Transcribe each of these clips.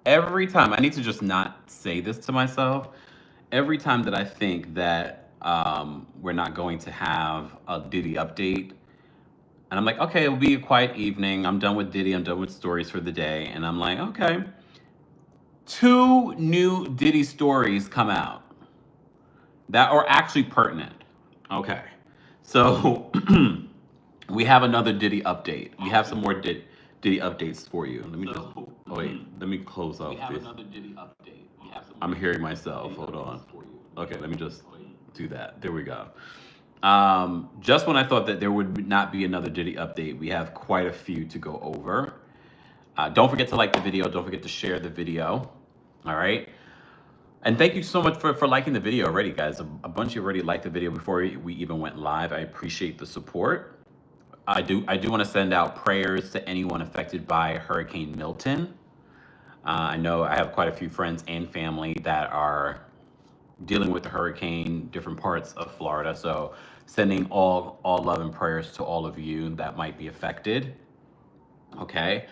every time, I need to just not say this to myself. Every time that I think that we're not going to have a Diddy update, and I'm like, okay, it'll be a quiet evening. I'm done with Diddy. I'm done with stories for the day. And I'm like, okay, 2 new Diddy stories come out that are actually pertinent. Okay. So we have another Diddy update. We have some more Diddy updates for you. Let me just, oh wait, let me close off this. Diddy update. I'm hearing myself. Hold on. Okay, let me just do that. There we go. Just when I thought that there would not be another Diddy update, we have quite a few to go over. Don't forget to like the video. Don't forget to share the video. All right. And thank you so much for liking the video already, guys. A bunch of you already liked the video before we even went live. I appreciate the support. I do want to send out prayers to anyone affected by Hurricane Milton. I know I have quite a few friends and family that are dealing with the hurricane, different parts of Florida. So sending all love and prayers to all of you that might be affected. Okay.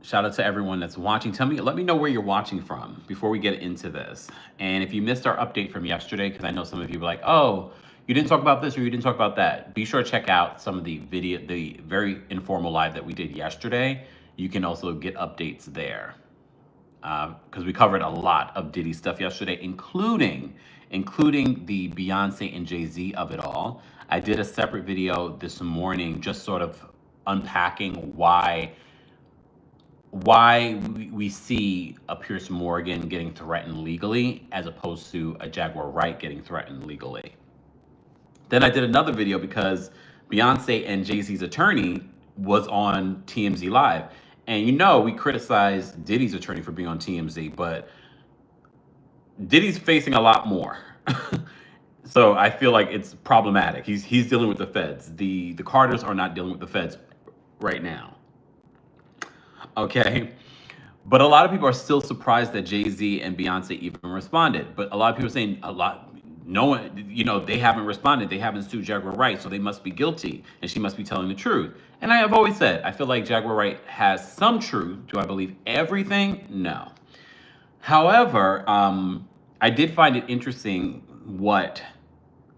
Shout out to everyone that's watching. Let me know where you're watching from before we get into this. And if you missed our update from yesterday, because I know some of you were like, oh, you didn't talk about this or you didn't talk about that, be sure to check out some of the very informal live that we did yesterday. You can also get updates there. Because we covered a lot of Diddy stuff yesterday, including the Beyonce and Jay-Z of it all. I did a separate video this morning just sort of unpacking why we see a Pierce Morgan getting threatened legally as opposed to a Jaguar Wright getting threatened legally. Then I did another video because Beyonce and Jay-Z's attorney was on TMZ Live. And you know, we criticized Diddy's attorney for being on TMZ, but Diddy's facing a lot more. So I feel like it's problematic. He's dealing with the feds. The Carters are not dealing with the feds right now. Okay. But a lot of people are still surprised that Jay-Z and Beyonce even responded. But a lot of people are saying no one, they haven't responded. They haven't sued Jaguar Wright, so they must be guilty, and she must be telling the truth. And I have always said, I feel like Jaguar Wright has some truth. Do I believe everything? No. However, I did find it interesting what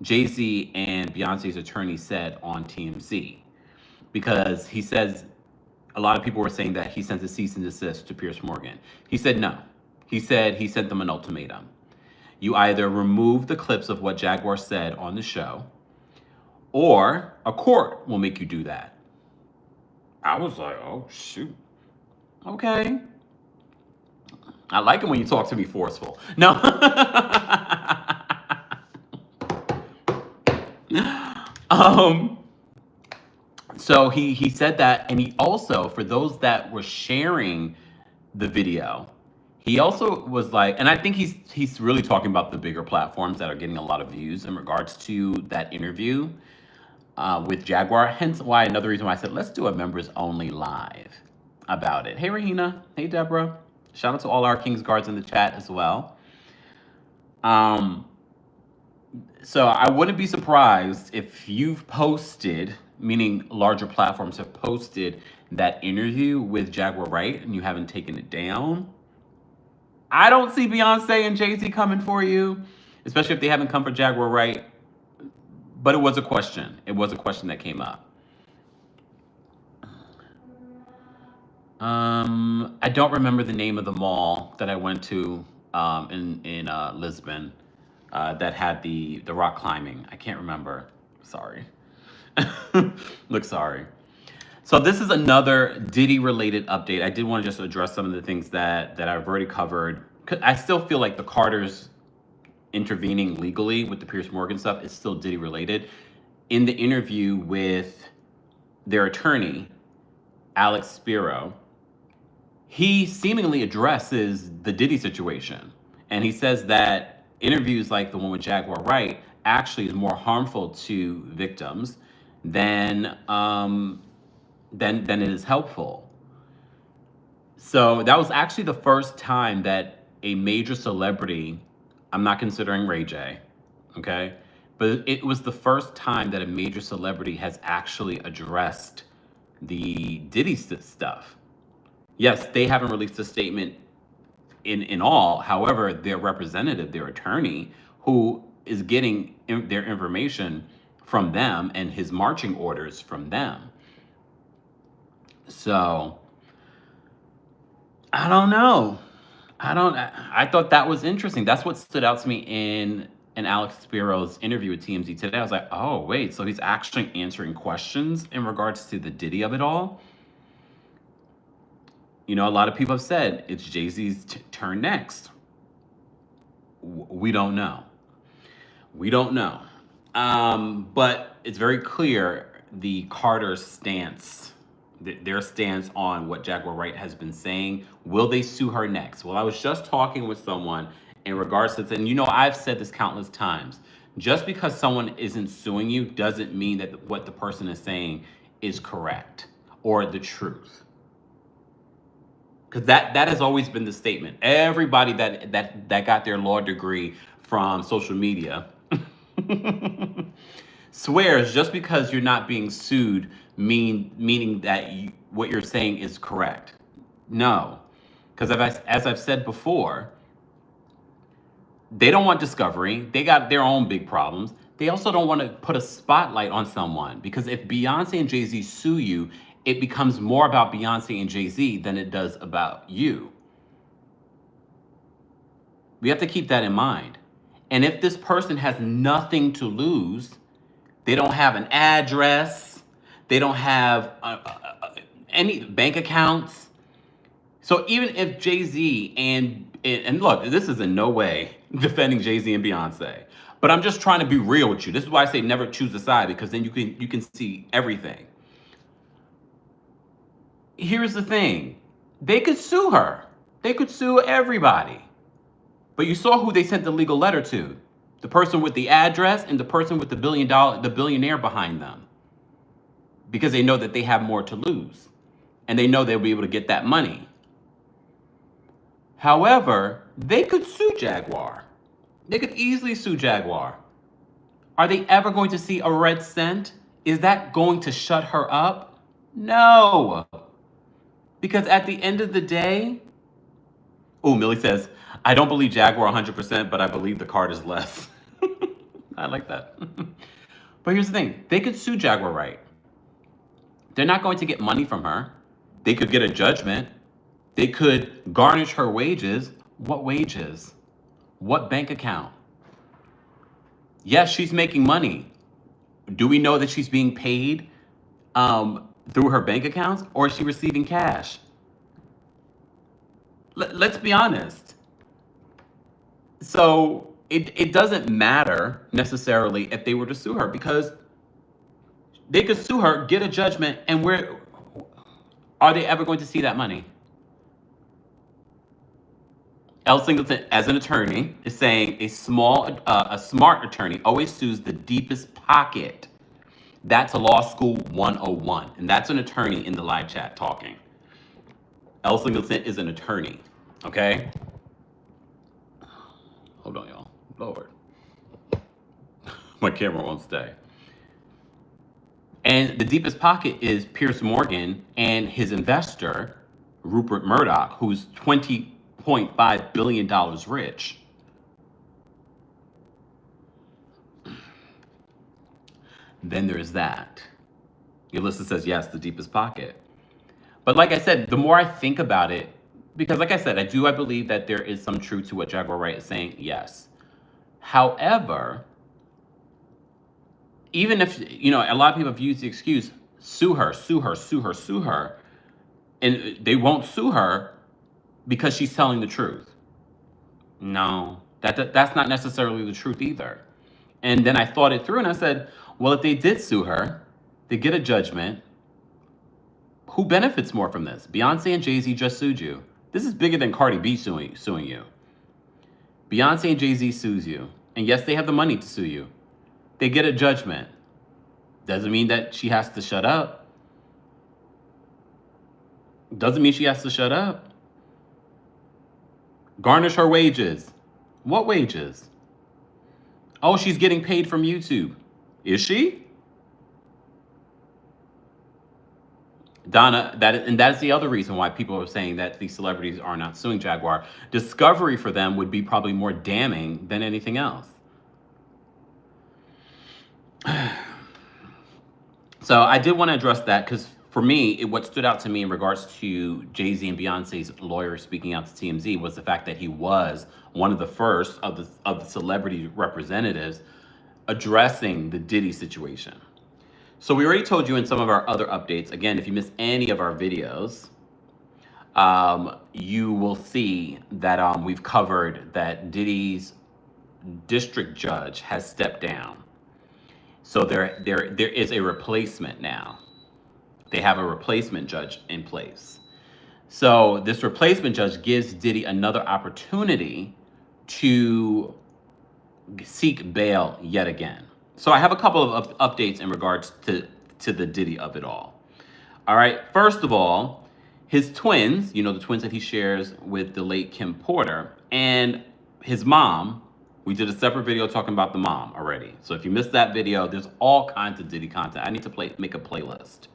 Jay-Z and Beyonce's attorney said on TMZ, because he says a lot of people were saying that he sent a cease and desist to Pierce Morgan. He said no. He said he sent them an ultimatum. You either remove the clips of what Jaguar said on the show, or a court will make you do that. I was like, oh, shoot. Okay. I like it when you talk to me forceful. No. So he said that, and he also, for those that were sharing the video, he also was like, and I think he's really talking about the bigger platforms that are getting a lot of views in regards to that interview with Jaguar. Hence why another reason why I said, let's do a members only live about it. Hey, Rahina. Hey, Deborah. Shout out to all our King's Guards in the chat as well. So I wouldn't be surprised if you've posted, meaning larger platforms have posted that interview with Jaguar Wright and you haven't taken it down. I don't see Beyonce and Jay-Z coming for you, especially if they haven't come for Jaguar Wright. But it was a question. It was a question that came up. I don't remember the name of the mall that I went to in Lisbon that had the rock climbing. I can't remember. Sorry. Look, sorry. So this is another Diddy-related update. I did want to just address some of the things that I've already covered. I still feel like the Carters intervening legally with the Pierce Morgan stuff is still Diddy-related. In the interview with their attorney, Alex Spiro, he seemingly addresses the Diddy situation. And he says that interviews like the one with Jaguar Wright actually is more harmful to victims than it is helpful. So that was actually the first time that a major celebrity, I'm not considering Ray J, okay? But it was the first time that a major celebrity has actually addressed the Diddy stuff. Yes, they haven't released a statement in all. However, their representative, their attorney, who is getting their information from them and his marching orders from them. So I don't know. I thought that was interesting. That's what stood out to me in Alex Spiro's interview with TMZ today. I was like, oh wait, so he's actually answering questions in regards to the Diddy of it all. You know, a lot of people have said it's Jay-Z's turn next. We don't know. We don't know. But it's very clear the Carter stance, their stance on what Jaguar Wright has been saying. Will they sue her next? Well, I was just talking with someone in regards to this, and you know, I've said this countless times. Just because someone isn't suing you doesn't mean that what the person is saying is correct or the truth. Because that has always been the statement. Everybody that got their law degree from social media swears just because you're not being sued meaning that what you're saying is correct. No, because as I've said before, they don't want discovery. They got their own big problems. They also don't want to put a spotlight on someone, because if Beyonce and Jay-Z sue you, it becomes more about Beyonce and Jay-Z than it does about you. We have to keep that in mind. And if this person has nothing to lose, they don't have an address, they don't have any bank accounts. So even if Jay-Z and look, this is in no way defending Jay-Z and Beyonce, but I'm just trying to be real with you. This is why I say never choose a side, because then you can see everything. Here's the thing. They could sue her. They could sue everybody. But you saw who they sent the legal letter to. The person with the address and the person with the billionaire behind them. Because they know that they have more to lose. And they know they'll be able to get that money. However, they could sue Jaguar. They could easily sue Jaguar. Are they ever going to see a red cent? Is that going to shut her up? No. Because at the end of the day, oh, Millie says, I don't believe Jaguar 100%, but I believe the card is less. I like that. But here's the thing. They could sue Jaguar Wright. They're not going to get money from her. They could get a judgment. They could garnish her wages. What wages? What bank account? Yes, she's making money. Do we know that she's being paid through her bank accounts, or is she receiving cash? Let's be honest. So it doesn't matter necessarily if they were to sue her, because they could sue her, get a judgment, and where are they ever going to see that money? L. Singleton, as an attorney, is saying a smart attorney always sues the deepest pocket. That's a law school 101. And that's an attorney in the live chat talking. L. Singleton is an attorney. Okay? Hold on, y'all. Lord. My camera won't stay. And the deepest pocket is Pierce Morgan and his investor, Rupert Murdoch, who's $20.5 billion rich. Then there's that. Alyssa says, yes, the deepest pocket. But like I said, the more I think about it, because like I said, I believe that there is some truth to what Jaguar Wright is saying, yes. However, even if, you know, a lot of people have used the excuse, sue her, sue her, sue her, sue her, and they won't sue her because she's telling the truth. No, that's not necessarily the truth either. And then I thought it through and I said, well, if they did sue her, they get a judgment, who benefits more from this? Beyonce and Jay-Z just sued you. This is bigger than Cardi B suing you. Beyonce and Jay-Z sues you. And yes, they have the money to sue you. They get a judgment. Doesn't mean that she has to shut up. Doesn't mean she has to shut up. Garnish her wages. What wages? Oh, she's getting paid from YouTube. Is she? Donna, that's the other reason why people are saying that these celebrities are not suing Jaguar. Discovery for them would be probably more damning than anything else. So I did want to address that because for me, what stood out to me in regards to Jay-Z and Beyonce's lawyer speaking out to TMZ was the fact that he was one of the first of the celebrity representatives addressing the Diddy situation. So we already told you in some of our other updates. Again, if you missed any of our videos, you will see that we've covered that Diddy's district judge has stepped down. So there is a replacement now. They have a replacement judge in place. So this replacement judge gives Diddy another opportunity to seek bail yet again. So I have a couple of updates in regards to the Diddy of it all. All right, first of all, his twins, you know, the twins that he shares with the late Kim Porter, and his mom. We did a separate video talking about the mom already. So if you missed that video, there's all kinds of Diddy content. I need to make a playlist.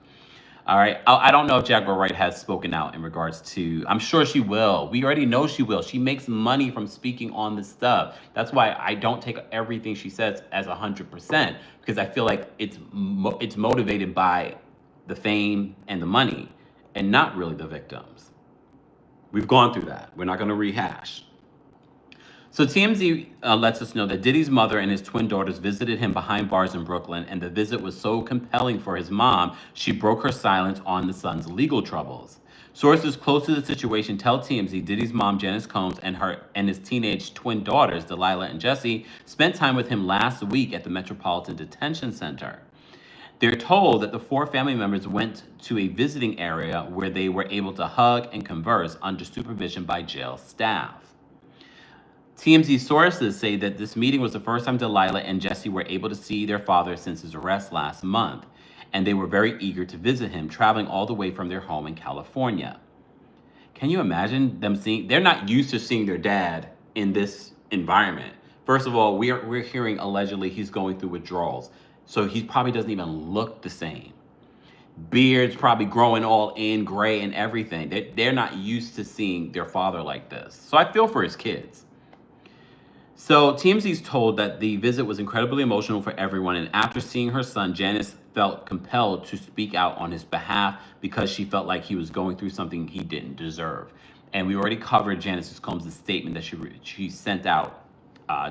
All right. I don't know if Jaguar Wright has spoken out in regards to, I'm sure she will. We already know she will. She makes money from speaking on this stuff. That's why I don't take everything she says as 100%, because I feel like it's motivated by the fame and the money and not really the victims. We've gone through that. We're not going to rehash. So TMZ lets us know that Diddy's mother and his twin daughters visited him behind bars in Brooklyn, and the visit was so compelling for his mom, she broke her silence on the son's legal troubles. Sources close to the situation tell TMZ Diddy's mom, Janice Combs, and his teenage twin daughters, Delilah and Jessie, spent time with him last week at the Metropolitan Detention Center. They're told that the four family members went to a visiting area where they were able to hug and converse under supervision by jail staff. TMZ sources say that this meeting was the first time Delilah and Jessie were able to see their father since his arrest last month, and they were very eager to visit him, traveling all the way from their home in California. Can you imagine them they're not used to seeing their dad in this environment. First of all, we're hearing allegedly he's going through withdrawals, so he probably doesn't even look the same. Beard's probably growing all in, gray and everything. They're not used to seeing their father like this. So I feel for his kids. So TMZ's told that the visit was incredibly emotional for everyone, and after seeing her son, Janice felt compelled to speak out on his behalf because she felt like he was going through something he didn't deserve. And we already covered Janice Combs' statement that she sent out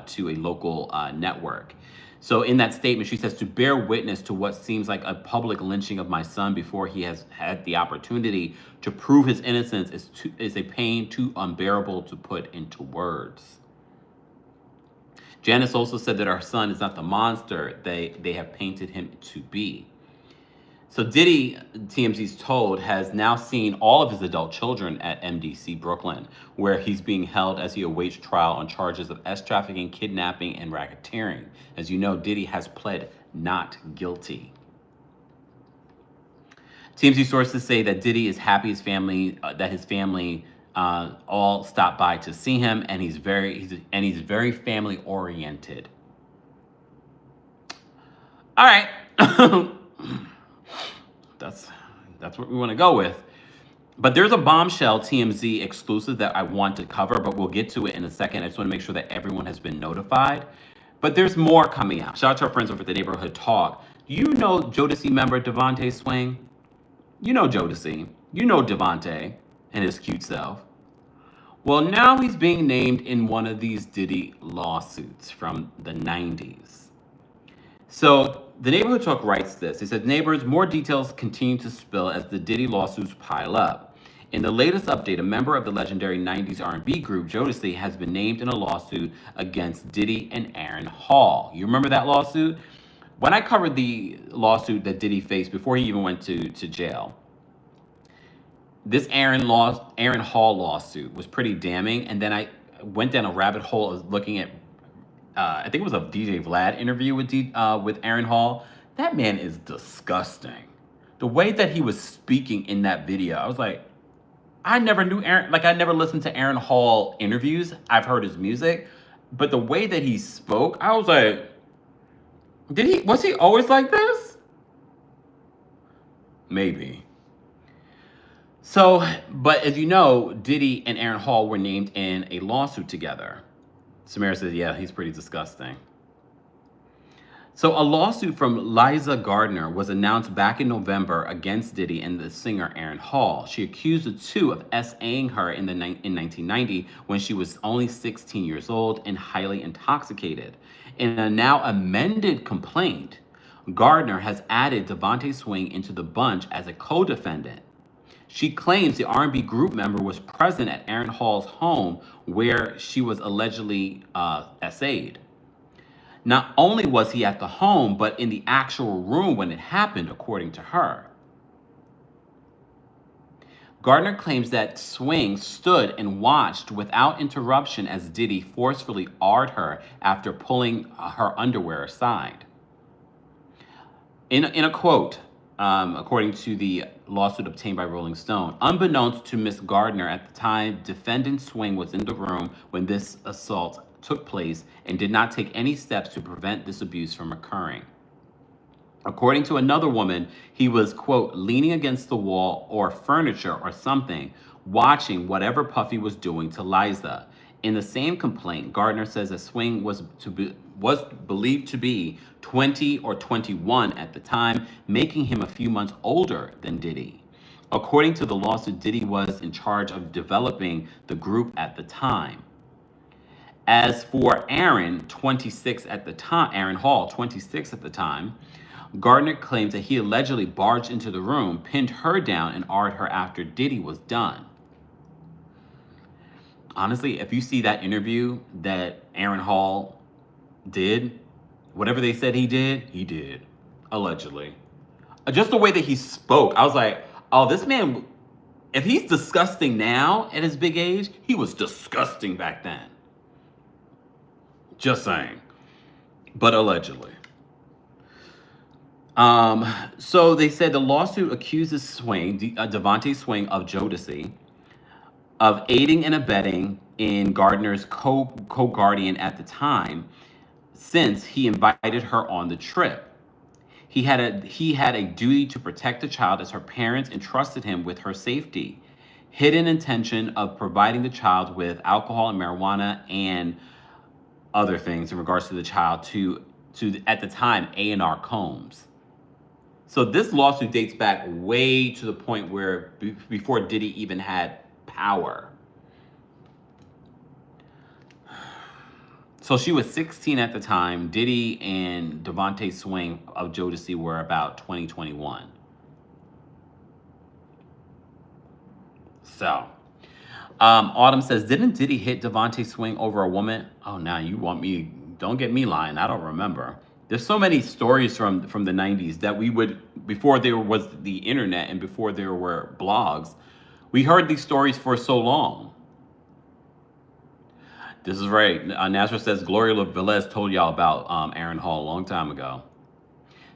to a local network. So in that statement, she says, to bear witness to what seems like a public lynching of my son before he has had the opportunity to prove his innocence is a pain too unbearable to put into words. Janice also said that our son is not the monster they have painted him to be. So Diddy, TMZ's told, has now seen all of his adult children at MDC Brooklyn, where he's being held as he awaits trial on charges of trafficking, kidnapping, and racketeering. As you know, Diddy has pled not guilty. TMZ sources say that Diddy is happy his family all stopped by to see him, and he's very family oriented. All right, that's what we want to go with. But there's a Bombshell TMZ exclusive that I want to cover, but we'll get to it in a second. I just want to make sure that everyone has been notified. But there's more coming out. Shout out to our friends over at the Neighborhood Talk. You know Jodeci member Devante Swing? You know Jodeci. You know Devante and his cute self. Well, now he's being named in one of these Diddy lawsuits from the 90s. So the Neighborhood Talk writes this. He said, neighbors, more details continue to spill as the Diddy lawsuits pile up. In the latest update, a member of the legendary 90s R&B group Jodeci has been named in a lawsuit against Diddy and Aaron Hall. You remember that lawsuit? When I covered the lawsuit that Diddy faced before he even went to jail, this Aaron Hall lawsuit was pretty damning. And then I went down a rabbit hole of looking at, I think it was a DJ Vlad interview with Aaron Hall. That man is disgusting. The way that he was speaking in that video, I was like, I never knew Aaron, like I never listened to Aaron Hall interviews. I've heard his music, but the way that he spoke, I was like, was he always like this? Maybe. So, but as you know, Diddy and Aaron Hall were named in a lawsuit together. Samara says, yeah, he's pretty disgusting. So, a lawsuit from Liza Gardner was announced back in November against Diddy and the singer Aaron Hall. She accused the two of SAing her in 1990 when she was only 16 years old and highly intoxicated. In a now amended complaint, Gardner has added Devante Swing into the bunch as a co-defendant. She claims the R&B group member was present at Aaron Hall's home where she was allegedly SA'd. Not only was he at the home, but in the actual room when it happened, according to her. Gardner claims that Swing stood and watched without interruption as Diddy forcefully awed her after pulling her underwear aside. In a quote, according to the lawsuit obtained by Rolling Stone, unbeknownst to Miss Gardner at the time, defendant Swing was in the room when this assault took place and did not take any steps to prevent this abuse from occurring. According to another woman, he was, quote, leaning against the wall or furniture or something, watching whatever Puffy was doing to Liza. In the same complaint, Gardner says that Swing was believed to be 20 or 21 at the time, making him a few months older than Diddy. According to the lawsuit, Diddy was in charge of developing the group at the time. As for Aaron, 26 at the time, Aaron Hall, 26 at the time, Gardner claims that he allegedly barged into the room, pinned her down, and awed her after Diddy was done. Honestly, if you see that interview that Aaron Hall did, whatever they said he did, allegedly. Just the way that he spoke, I was like, oh, this man, if he's disgusting now at his big age, he was disgusting back then. Just saying. But allegedly. So they said the lawsuit accuses Swing, Devante Swing of Jodeci, of aiding and abetting in Gardner's co-guardian at the time, since he invited her on the trip. He had a duty to protect the child as her parents entrusted him with her safety. Hidden intention of providing the child with alcohol and marijuana and other things in regards to the child to at the time A&R Combs. So this lawsuit dates back way to the point where before Diddy even had power. So she was 16 at the time. Diddy and Devante Swing of Jodeci were about 2021. So, Autumn says, didn't Diddy hit Devante Swing over a woman? Oh, now you want me, don't get me lying. I don't remember. There's so many stories from the 90s that we would, before there was the internet and before there were blogs, we heard these stories for so long. This is right. Nazareth says, Gloria Velez told y'all about Aaron Hall a long time ago.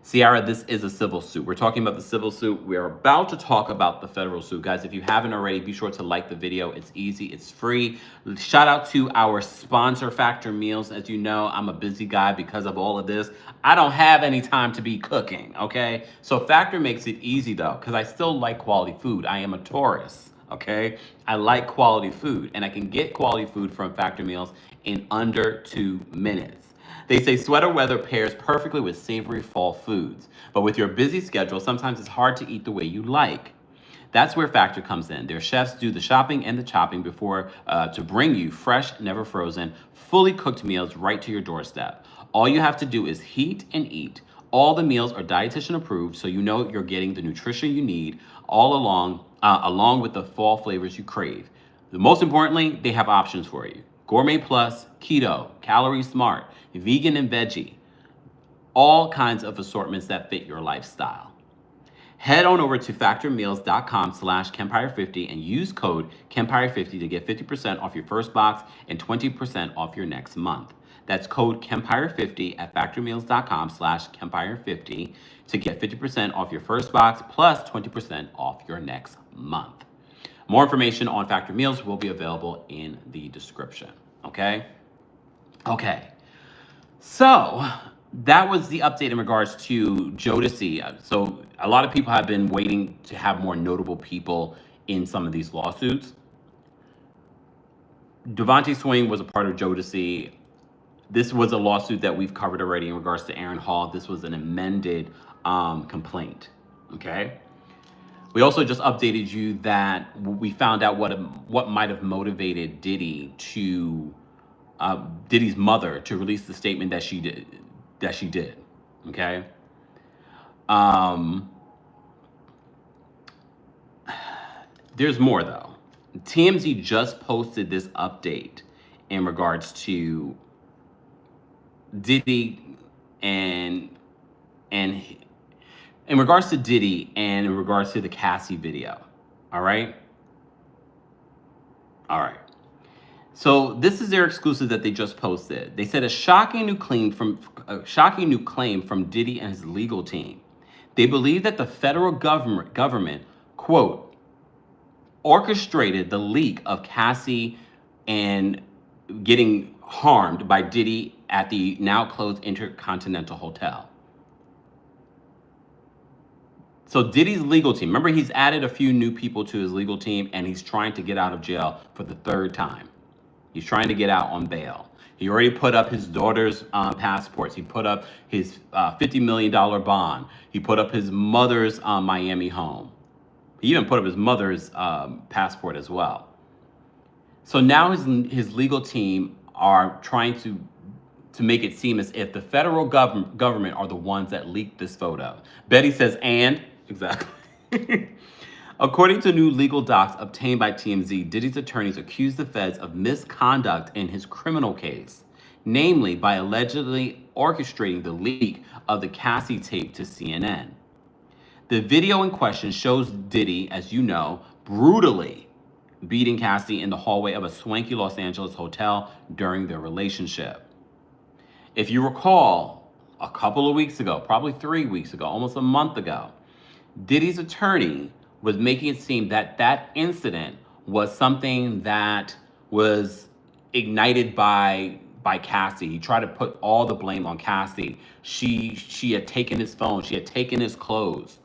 Ciara, this is a civil suit. We're talking about the civil suit. We're about to talk about the federal suit. Guys, if you haven't already, be sure to like the video. It's easy. It's free. Shout out to our sponsor, Factor Meals. As you know, I'm a busy guy because of all of this. I don't have any time to be cooking, okay? So Factor makes it easy, though, because I still like quality food. I am a tourist, okay? I like quality food, and I can get quality food from Factor Meals in under 2 minutes. They say sweater weather pairs perfectly with savory fall foods. But with your busy schedule, sometimes it's hard to eat the way you like. That's where Factor comes in. Their chefs do the shopping and the chopping before to bring you fresh, never frozen, fully cooked meals right to your doorstep. All you have to do is heat and eat. All the meals are dietitian approved, so you know you're getting the nutrition you need all along with the fall flavors you crave. Most importantly, they have options for you. Gourmet Plus, Keto, Calorie Smart, Vegan and Veggie. All kinds of assortments that fit your lifestyle. Head on over to factormeals.com/Kempire50 and use code Kempire50 to get 50% off your first box and 20% off your next month. That's code Kempire50 at factormeals.com/Kempire50 to get 50% off your first box plus 20% off your next month. More information on Factor Meals will be available in the description, okay? Okay, so that was the update in regards to Jodeci. So a lot of people have been waiting to have more notable people in some of these lawsuits. Devante Swing was a part of Jodeci. This was a lawsuit that we've covered already in regards to Aaron Hall. This was an amended complaint. Okay. We also just updated you that we found out what might have motivated Diddy to Diddy's mother to release the statement that she did. Okay. There's more though. TMZ just posted this update in regards to Diddy and in regards to Diddy and in regards to the Cassie video. All right. So this is their exclusive that they just posted. They said a shocking new claim from Diddy and his legal team. They believe that the federal government, quote, orchestrated the leak of Cassie and getting harmed by Diddy at the now closed Intercontinental Hotel. So Diddy's legal team, remember he's added a few new people to his legal team and he's trying to get out of jail for the third time. He's trying to get out on bail. He already put up his daughter's passports. He put up his $50 million bond. He put up his mother's Miami home. He even put up his mother's passport as well. So now his legal team are trying to make it seem as if the federal government are the ones that leaked this photo. Betty says, and? Exactly. According to new legal docs obtained by TMZ, Diddy's attorneys accused the feds of misconduct in his criminal case, namely by allegedly orchestrating the leak of the Cassie tape to CNN. The video in question shows Diddy, as you know, brutally beating Cassie in the hallway of a swanky Los Angeles hotel during their relationship. If you recall, a couple of weeks ago, probably 3 weeks ago, almost a month ago, Diddy's attorney was making it seem that that incident was something that was ignited by Cassie. He tried to put all the blame on Cassie. She had taken his phone. She had taken his clothes.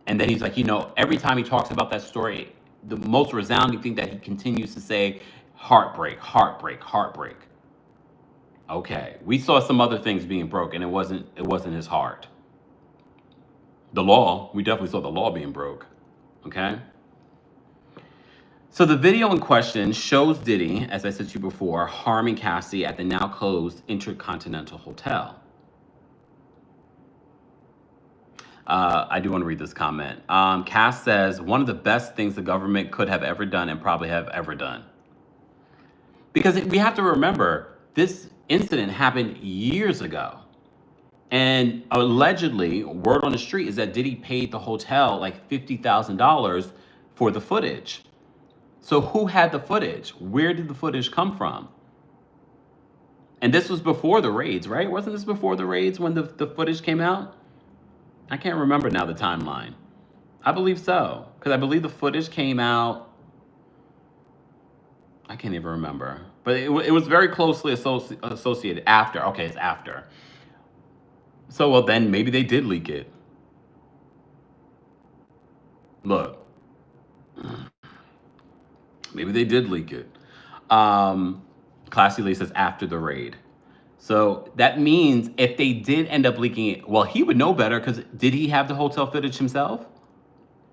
And then he's like, every time he talks about that story, the most resounding thing that he continues to say, heartbreak, heartbreak, heartbreak. Okay, we saw some other things being broken. It wasn't his heart. The law, we definitely saw the law being broke. Okay. So the video in question shows Diddy, as I said to you before, harming Cassie at the now closed Intercontinental Hotel. I do want to read this comment. Cass says, one of the best things the government could have ever done and probably have ever done. Because we have to remember, this incident happened years ago. And allegedly, word on the street is that Diddy paid the hotel like $50,000 for the footage. So who had the footage? Where did the footage come from? And this was before the raids, right? Wasn't this before the raids when the footage came out? I can't remember now the timeline. I believe so, because I believe the footage came out. I can't even remember. But it was very closely associated after. Okay, it's after. So, well, then maybe they did leak it. Look. Maybe they did leak it. Classy Lee says after the raid. So that means if they did end up leaking it, well, he would know better because did he have the hotel footage himself?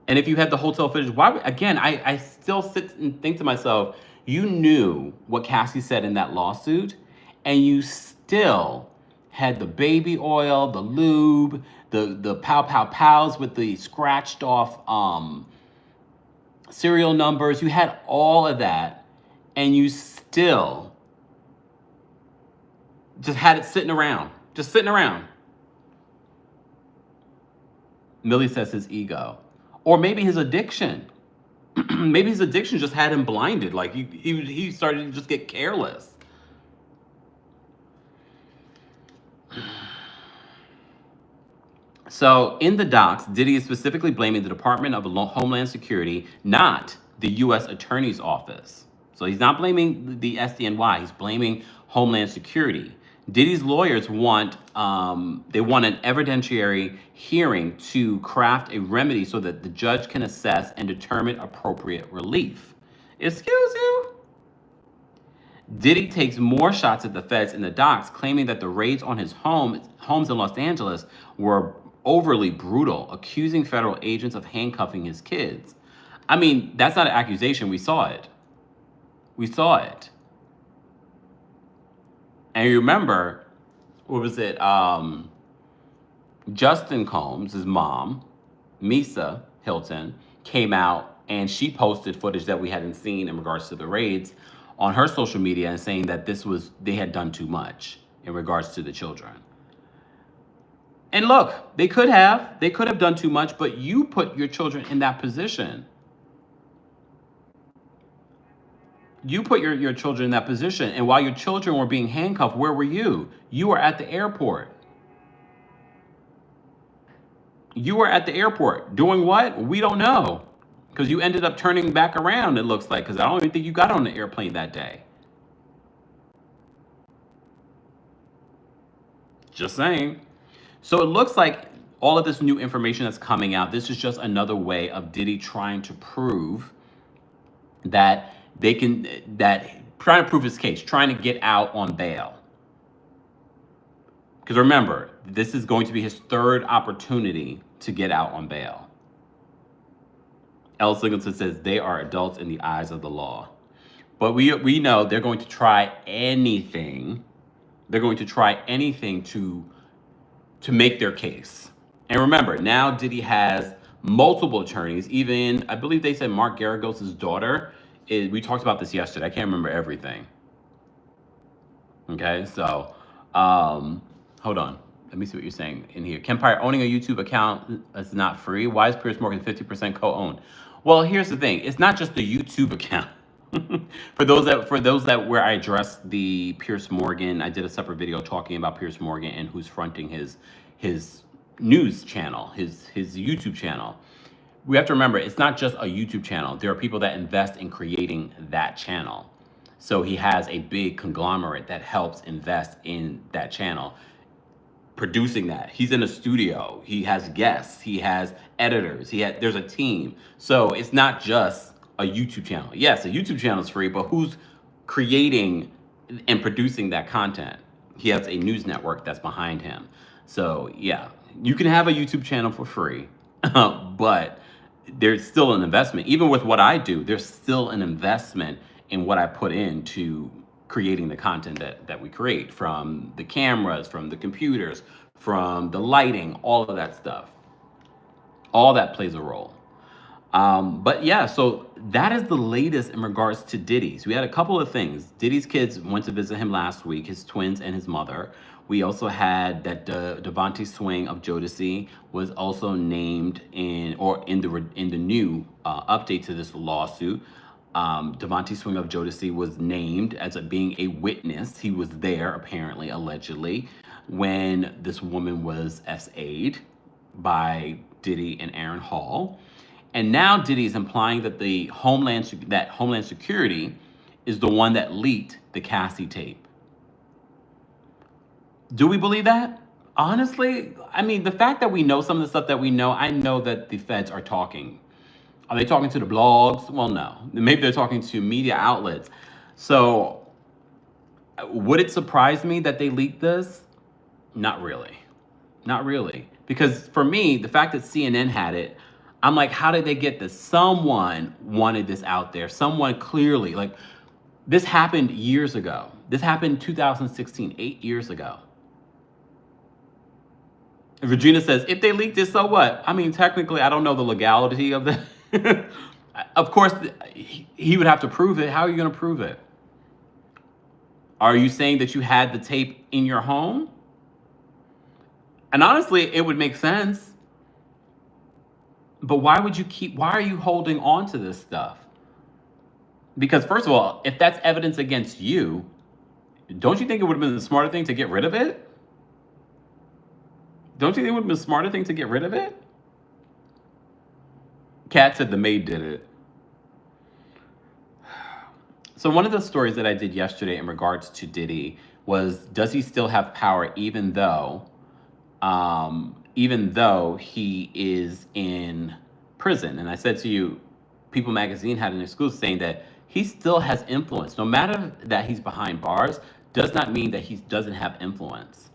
And if you had the hotel footage, why would, again, I still sit and think to myself, you knew what Cassie said in that lawsuit and you still had the baby oil, the lube, the pow pow pows with the scratched off serial numbers. You had all of that and you still just had it sitting around. Just sitting around. Millie says his ego. Or maybe his addiction. Maybe his addiction just had him blinded. Like he started to just get careless. So in the docs, Diddy is specifically blaming the Department of Homeland Security, not the U.S. Attorney's Office. So he's not blaming the SDNY. He's blaming Homeland Security. Diddy's lawyers want they want an evidentiary hearing to craft a remedy so that the judge can assess and determine appropriate relief. Excuse you? Diddy takes more shots at the feds in the docks, claiming that the raids on his homes in Los Angeles were overly brutal, accusing federal agents of handcuffing his kids. I mean, that's not an accusation. We saw it. We saw it. And you remember, what was it? Justin Combs, his mom, Misa Hilton, came out and she posted footage that we hadn't seen in regards to the raids on her social media and saying that they had done too much in regards to the children. And look, they could have done too much, but you put your children in that position. You put your children in that position. And while your children were being handcuffed, where were you? You were at the airport. You were at the airport. Doing what? We don't know. Because you ended up turning back around, it looks like, because I don't even think you got on the airplane that day. Just saying. So it looks like all of this new information that's coming out, this is just another way of Diddy trying to prove that trying to prove his case, trying to get out on bail. Because remember, this is going to be his third opportunity to get out on bail. L. Singleton says they are adults in the eyes of the law. But we know they're going to try anything. They're going to try anything to make their case. And remember, now Diddy has multiple attorneys. Even, I believe they said Mark Garagos' daughter. We talked about this yesterday. I can't remember everything. Okay, so hold on. Let me see what you're saying in here. Kempire, owning a YouTube account is not free. Why is Piers Morgan 50% co-owned? Well, here's the thing. It's not just the YouTube account. For those that where I addressed the Piers Morgan, I did a separate video talking about Piers Morgan and who's fronting his news channel, his YouTube channel. We have to remember, it's not just a YouTube channel. There are people that invest in creating that channel. So he has a big conglomerate that helps invest in that channel, producing that. He's in a studio. He has guests. He has editors. There's a team. So it's not just a YouTube channel. Yes, a YouTube channel is free, but who's creating and producing that content? He has a news network that's behind him. So yeah, you can have a YouTube channel for free, but there's still an investment. Even with what I do, there's still an investment in what I put into creating the content that we create, from the cameras, from the computers, from the lighting, all of that stuff. All that plays a role. But yeah, so that is the latest in regards to Diddy's. We had a couple of things. Diddy's kids went to visit him last week, his twins and his mother. We also had that Devante Swing of Jodeci was also named in the new update to this lawsuit. Devante Swing of Jodeci was named as being a witness. He was there, apparently, allegedly, when this woman was SA'd by Diddy and Aaron Hall. And now Diddy is implying that Homeland Security is the one that leaked the Cassie tape. Do we believe that? Honestly, I mean, the fact that we know some of the stuff that we know, I know that the feds are talking. Are they talking to the blogs? Well, no. Maybe they're talking to media outlets. So would it surprise me that they leaked this? Not really. Not really. Because for me, the fact that CNN had it, I'm like, how did they get this? Someone wanted this out there. Someone clearly, like, this happened years ago. This happened in 2016, 8 years ago. Regina says, if they leaked it, so what? I mean, technically, I don't know the legality of that. Of course, he would have to prove it. How are you going to prove it? Are you saying that you had the tape in your home? And honestly, it would make sense. But why are you holding on to this stuff? Because first of all, if that's evidence against you, don't you think it would have been the smarter thing to get rid of it? Don't you think it would have been the smarter thing to get rid of it? Kat said the maid did it. So one of the stories that I did yesterday in regards to Diddy was, does he still have power even though he is in prison? And I said to you, People Magazine had an exclusive saying that he still has influence. No matter that he's behind bars, does not mean that he doesn't have influence.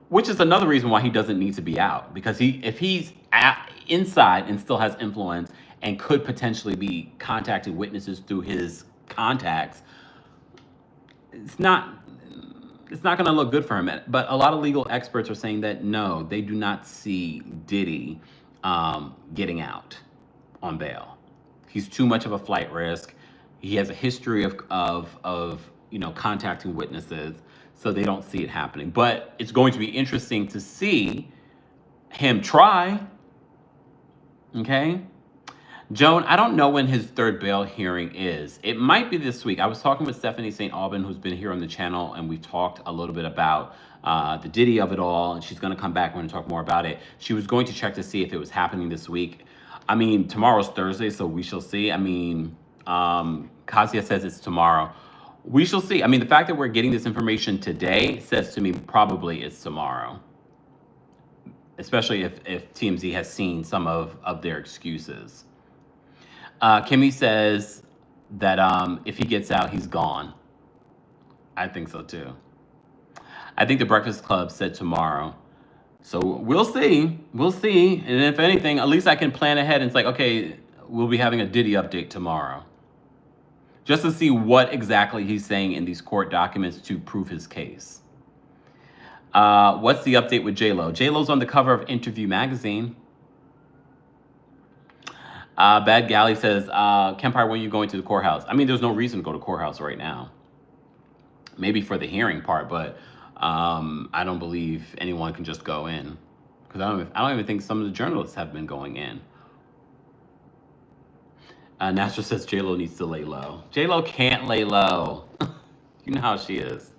Which is another reason why he doesn't need to be out. Because if he's inside and still has influence and could potentially be contacting witnesses through his contacts, it's not going to look good for him. But a lot of legal experts are saying that no, they do not see Diddy getting out on bail. He's too much of a flight risk. He has a history of contacting witnesses, so they don't see it happening. But it's going to be interesting to see him try. Okay? Joan, I don't know when his third bail hearing is. It might be this week. I was talking with Stephanie St. Aubin, who's been here on the channel, and we talked a little bit about the Diddy of it all, and she's going to come back and talk more about it. She was going to check to see if it was happening this week. I mean, tomorrow's Thursday, so we shall see. I mean, Cassie says it's tomorrow. We shall see. I mean, the fact that we're getting this information today says to me probably it's tomorrow, especially if TMZ has seen some of their excuses. Kimmy says that if he gets out, he's gone. I think so too. I think the Breakfast Club said tomorrow. So we'll see. We'll see. And if anything, at least I can plan ahead and it's like, okay, we'll be having a Diddy update tomorrow. Just to see what exactly he's saying in these court documents to prove his case. What's the update with J-Lo? J-Lo's on the cover of Interview magazine. Bad Galley says, Kempire, when are you going to the courthouse? I mean, there's no reason to go to courthouse right now. Maybe for the hearing part, but I don't believe anyone can just go in. Because I don't even think some of the journalists have been going in. Nastra says J-Lo needs to lay low. J-Lo can't lay low. You know how she is.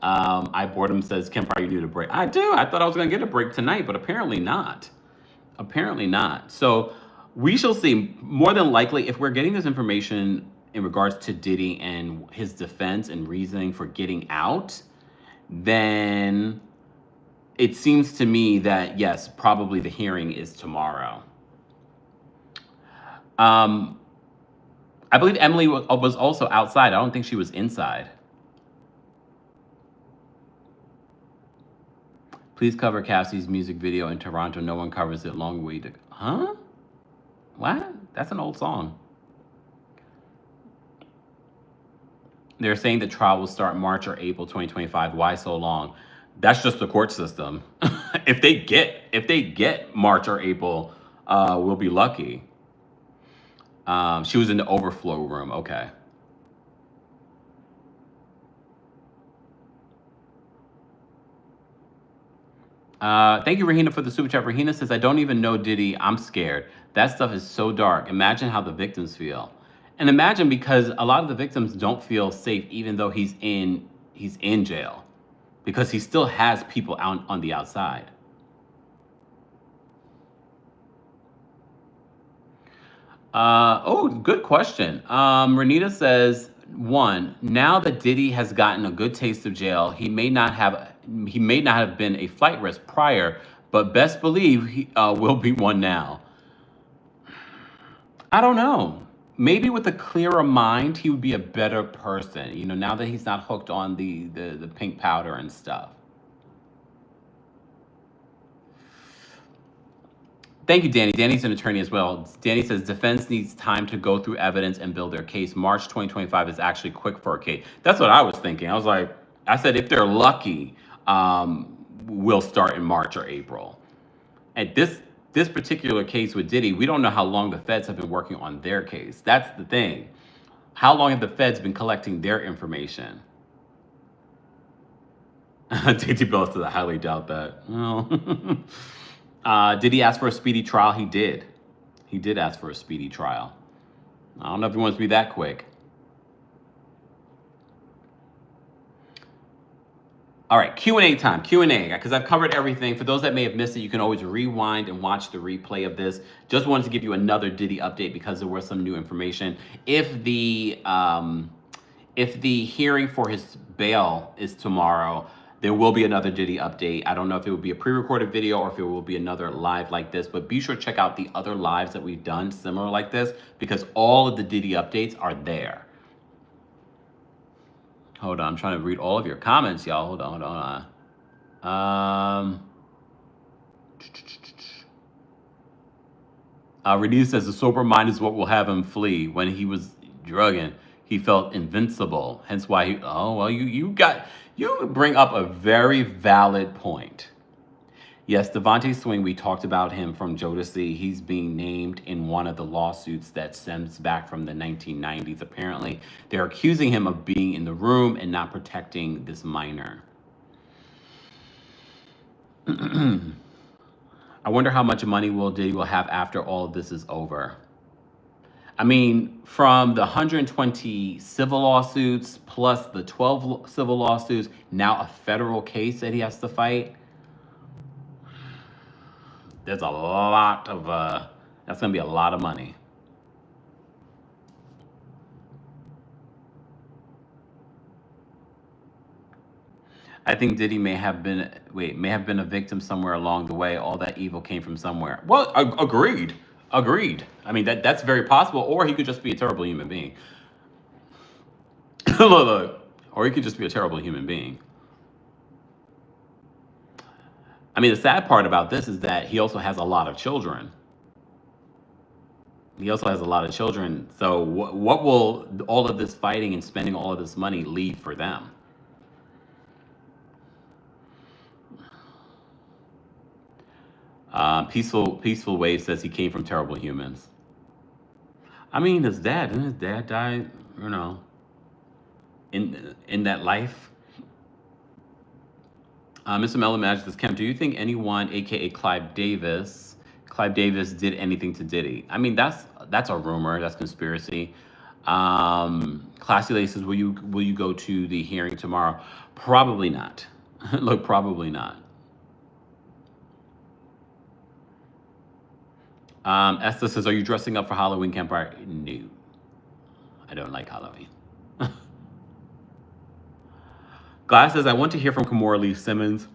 Boredom says, Kempire, you need a break. I do. I thought I was going to get a break tonight, but apparently not. Apparently not. So we shall see. More than likely, if we're getting this information in regards to Diddy and his defense and reasoning for getting out, then it seems to me that, yes, probably the hearing is tomorrow. I believe Emily was also outside. I don't think she was inside. Please cover Cassie's music video in Toronto. No one covers it. Long way to... Huh? What? That's an old song. They're saying the trial will start March or April 2025. Why so long? That's just the court system. If they get March or April, we'll be lucky. She was in the overflow room. Okay. Thank you, Rahina, for the super chat. Rahina says, I don't even know Diddy. I'm scared. That stuff is so dark. Imagine how the victims feel. And imagine, because a lot of the victims don't feel safe even though he's in jail. Because he still has people out on the outside. Good question. Renita says, 1, now that Diddy has gotten a good taste of jail, he may not have been a flight risk prior, but best believe he will be one now. I don't know. Maybe with a clearer mind, he would be a better person. You know, now that he's not hooked on the pink powder and stuff. Thank you, Danny. Danny's an attorney as well. Danny says defense needs time to go through evidence and build their case. March 2025 is actually quick for a case. That's what I was thinking. I said if they're lucky, we'll start in March or April. At this particular case with Diddy, we don't know how long the feds have been working on their case. That's the thing. How long have the feds been collecting their information? DT Bell says, I highly doubt that. Well, did he ask for a speedy trial? He did. He did ask for a speedy trial. I don't know if he wants to be that quick. All right, Q&A time, Q&A, because I've covered everything. For those that may have missed it, you can always rewind and watch the replay of this. Just wanted to give you another Diddy update because there was some new information. If If the hearing for his bail is tomorrow, there will be another Diddy update. I don't know if it will be a pre-recorded video or if it will be another live like this, but be sure to check out the other lives that we've done similar like this, because all of the Diddy updates are there. Hold on, I'm trying to read all of your comments, y'all. Hold on. Renee says the sober mind is what will have him flee. When he was drugging, he felt invincible. Hence why he. Oh well, you bring up a very valid point. Yes, Devante Swing, we talked about him from Jodeci. He's being named in one of the lawsuits that stems back from the 1990s. Apparently, they're accusing him of being in the room and not protecting this minor. I wonder how much money Diddy will have after all of this is over. I mean, from the 120 civil lawsuits plus the 12 civil lawsuits, now a federal case that he has to fight. There's a lot of, that's going to be a lot of money. I think Diddy may have been a victim somewhere along the way. All that evil came from somewhere. Well, agreed. I mean, that's very possible. Or he could just be a terrible human being. Look. Or he could just be a terrible human being. I mean, the sad part about this is that he also has a lot of children. So what will all of this fighting and spending all of this money leave for them? Peaceful Wave says he came from terrible humans. I mean, his dad died, you know, in that life. Mr. Mellon Magic says, Kemp, do you think anyone, aka Clive Davis, did anything to Diddy? I mean, that's a rumor, that's conspiracy. Classy Lady says, will you go to the hearing tomorrow? Probably not. Look, probably not. Esther says, are you dressing up for Halloween, Kempire? No. I don't like Halloween. Glass says, I want to hear from Kimora Lee Simmons.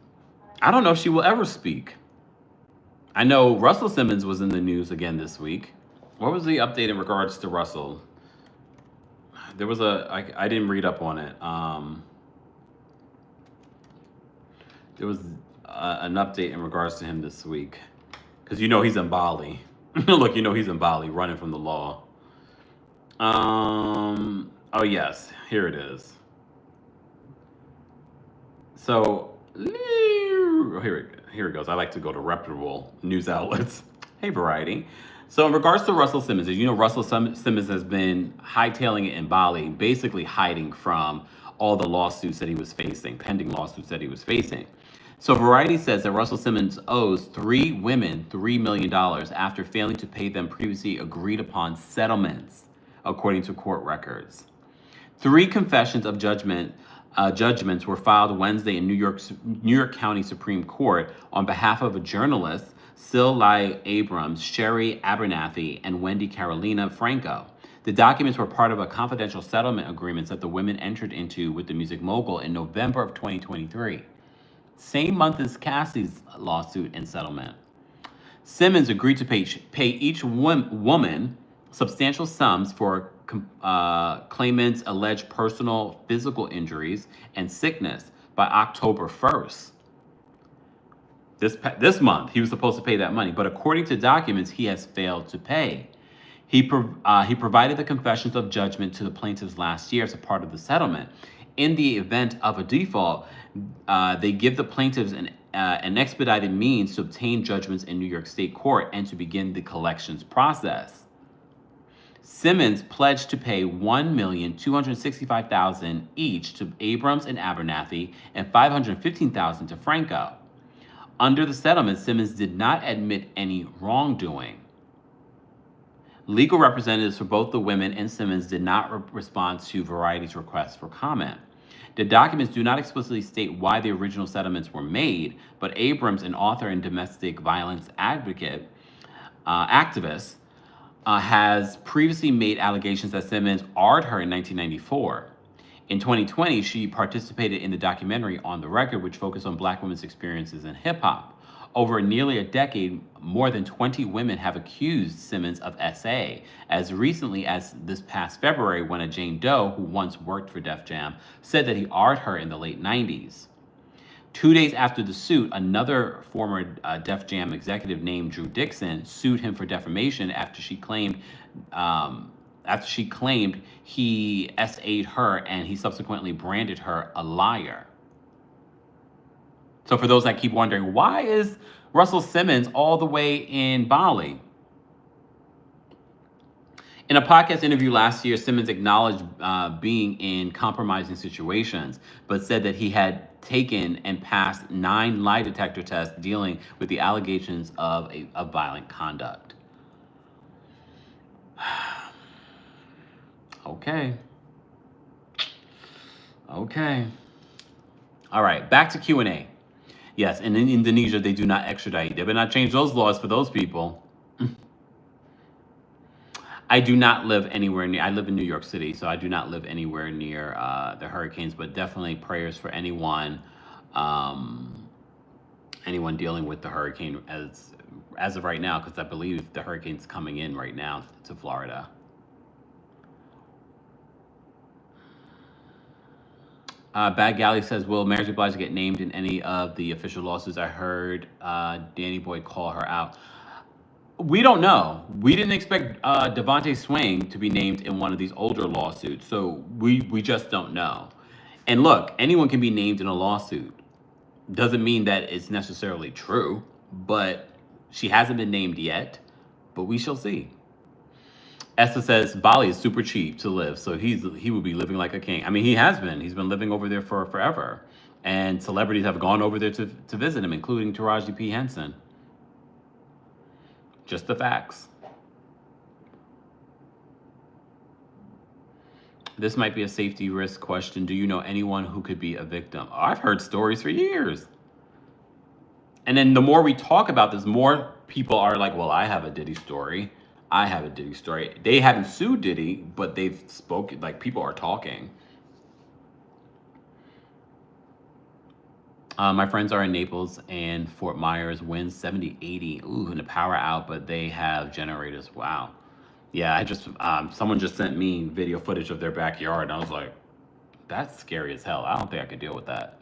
I don't know if she will ever speak. I know Russell Simmons was in the news again this week. What was the update in regards to Russell? There was I didn't read up on it. There was an update in regards to him this week. Because you know he's in Bali. Look, you know he's in Bali running from the law. Oh yes, here it is. So here it goes. I like to go to reputable news outlets. Hey, Variety. So in regards to Russell Simmons, as you know, Russell Simmons has been hightailing it in Bali, basically hiding from all the lawsuits that he was facing, pending lawsuits that he was facing. So Variety says that Russell Simmons owes 3 women $3 million after failing to pay them previously agreed upon settlements, according to court records. 3 confessions of judgments were filed Wednesday in New York County Supreme Court on behalf of a journalist, Lai Abrams, Sherry Abernathy, and Wendy Carolina Franco. The documents were part of a confidential settlement agreement that the women entered into with the music mogul in November of 2023. Same month as Cassie's lawsuit and settlement. Simmons agreed to pay each woman substantial sums for claimants' alleged personal physical injuries and sickness by October 1st. This month, he was supposed to pay that money, but according to documents, he has failed to pay. He provided the confessions of judgment to the plaintiffs last year as a part of the settlement. In the event of a default, they give the plaintiffs an expedited means to obtain judgments in New York State Court and to begin the collections process. Simmons pledged to pay $1,265,000 each to Abrams and Abernathy and $515,000 to Franco. Under the settlement, Simmons did not admit any wrongdoing. Legal representatives for both the women and Simmons did not respond to Variety's request for comment. The documents do not explicitly state why the original settlements were made, but Abrams, an author and domestic violence activist, has previously made allegations that Simmons arred her in 1994. In 2020, she participated in the documentary On the Record, which focused on Black women's experiences in hip hop. Over nearly a decade, more than 20 women have accused Simmons of SA, as recently as this past February when a Jane Doe, who once worked for Def Jam, said that he R'd her in the late 90s. 2 days after the suit, another former Def Jam executive named Drew Dixon sued him for defamation after she claimed he SA'd her and he subsequently branded her a liar. So for those that keep wondering, why is Russell Simmons all the way in Bali? In a podcast interview last year, Simmons acknowledged being in compromising situations, but said that he had taken and passed 9 lie detector tests dealing with the allegations of violent conduct. Okay. All right, back to Q&A. Yes, and in Indonesia, they do not extradite. They better not change those laws for those people. I do not live anywhere near, I live in New York City, so I do not live anywhere near the hurricanes, but definitely prayers for anyone dealing with the hurricane as of right now, because I believe the hurricane's coming in right now to Florida. Bad Galley says, will Mary J. Blige get named in any of the official lawsuits? I heard Danny Boy call her out. We don't know. We didn't expect Devante Swing to be named in one of these older lawsuits, so we just don't know. And look, anyone can be named in a lawsuit. Doesn't mean that it's necessarily true, but she hasn't been named yet, but we shall see. Esther says Bali is super cheap to live, so he would be living like a king. I mean, he has been. He's been living over there for forever. And celebrities have gone over there to visit him, including Taraji P. Henson. Just the facts. This might be a safety risk question. Do you know anyone who could be a victim? Oh, I've heard stories for years. And then the more we talk about this, more people are like, well, I have a Diddy story. I have a Diddy story. They haven't sued Diddy, but they've spoken, like people are talking. My friends are in Naples and Fort Myers, winds 70, 80. Ooh, and the power out, but they have generators. Wow. Yeah, I just, someone just sent me video footage of their backyard, and I was like, that's scary as hell. I don't think I could deal with that.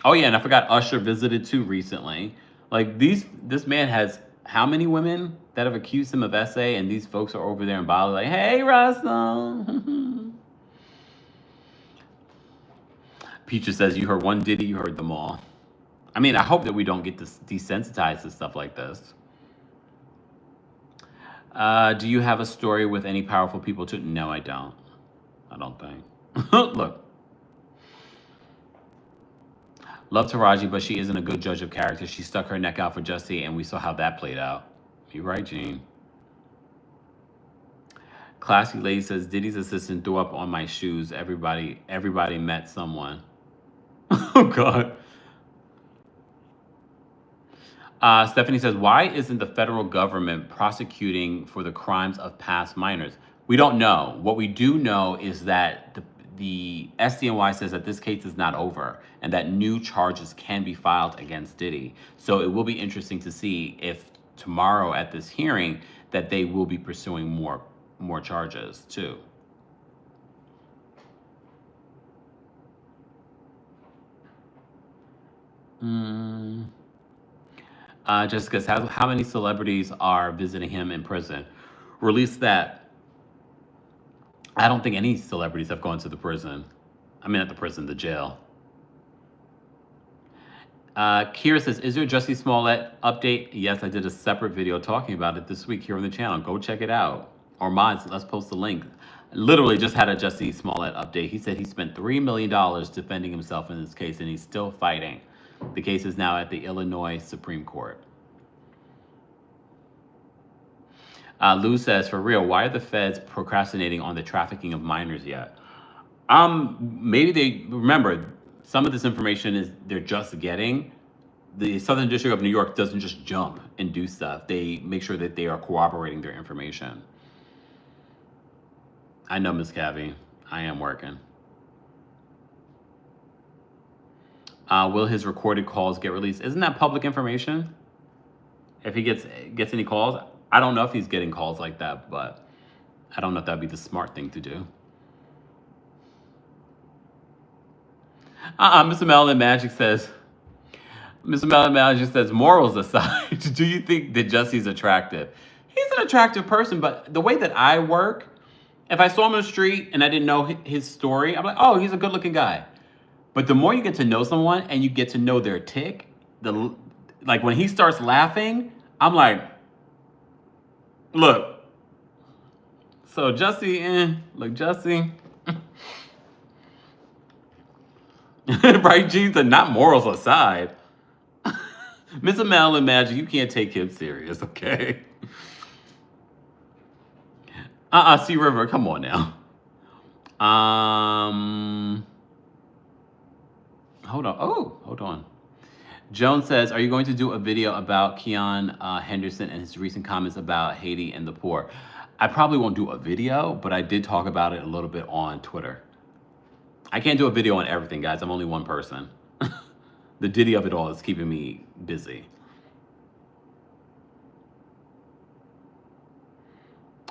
Oh yeah, and I forgot Usher visited too recently. Like this man has how many women that have accused him of SA, and these folks are over there in Bali like, hey, Russell. Peaches says, you heard one Diddy, you heard them all. I mean, I hope that we don't get desensitized to stuff like this. Do you have a story with any powerful people too? No, I don't. I don't think. Look. Love Taraji, but she isn't a good judge of character. She stuck her neck out for Jussie, and we saw how that played out. You're right, Gene. Classy Lady says, Diddy's assistant threw up on my shoes. Everybody met someone. Oh, God. Stephanie says, why isn't the federal government prosecuting for the crimes of past minors? We don't know. What we do know is that the SDNY says that this case is not over and that new charges can be filed against Diddy. So it will be interesting to see if tomorrow at this hearing that they will be pursuing more charges too. Jessica says, how many celebrities are visiting him in prison? Release that. I don't think any celebrities have gone to the prison. I mean, not the prison, the jail. Kira says, is there a Jussie Smollett update? Yes, I did a separate video talking about it this week here on the channel. Go check it out. Or mods, let's post the link. Literally just had a Jussie Smollett update. He said he spent $3 million defending himself in this case, and he's still fighting. The case is now at the Illinois Supreme Court. Lou says, for real, why are the feds procrastinating on the trafficking of minors yet? Maybe they, remember, some of this information is they're just getting. The Southern District of New York doesn't just jump and do stuff. They make sure that they are corroborating their information. I know, Miss Cavi. I am working. Will his recorded calls get released? Isn't that public information? If he gets any calls, I don't know if he's getting calls like that, but I don't know if that'd be the smart thing to do. Mr. Melon Magic says, morals aside, do you think that Jesse's attractive? He's an attractive person, but the way that I work, if I saw him on the street and I didn't know his story, I'm like, oh, he's a good looking guy. But the more you get to know someone and you get to know their tick, like when he starts laughing, I'm like, look. So Jesse, look, Jesse. Right, jeans, and not morals aside. Mr. Madeline Magic, you can't take him serious, okay? C River, come on now. Hold on. Joan says, are you going to do a video about Keon Henderson and his recent comments about Haiti and the poor? I probably won't do a video, but I did talk about it a little bit on Twitter. I can't do a video on everything, guys. I'm only one person. The Diddy of it all is keeping me busy.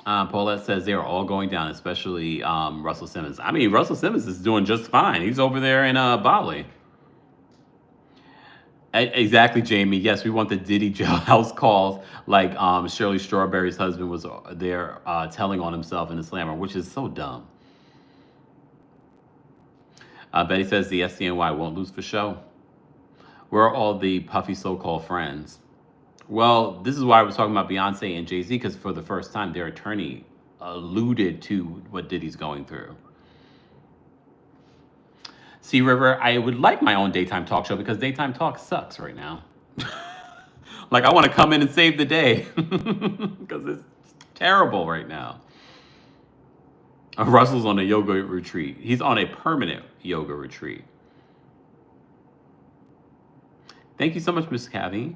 Paulette says they are all going down, especially Russell Simmons. I mean, Russell Simmons is doing just fine. He's over there in Bali. Exactly, Jamie. Yes, we want the Diddy jailhouse calls like Shirley Strawberry's husband was there telling on himself in the slammer, which is so dumb. Betty says the SDNY won't lose for show. Where are all the puffy so-called friends? Well, this is why I was talking about Beyonce and Jay-Z, because for the first time, their attorney alluded to what Diddy's going through. C River, I would like my own daytime talk show because daytime talk sucks right now. Like, I want to come in and save the day because it's terrible right now. Russell's on a yoga retreat. He's on a permanent yoga retreat. Thank you so much, Miss Cavi.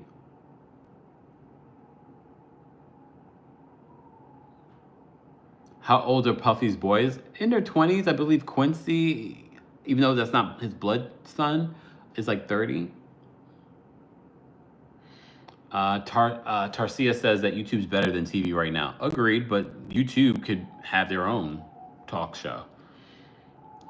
How old are Puffy's boys? In their 20s, I believe Quincy, even though that's not his blood son, is like 30. Tarsia says that YouTube's better than TV right now. Agreed, but YouTube could have their own talk show.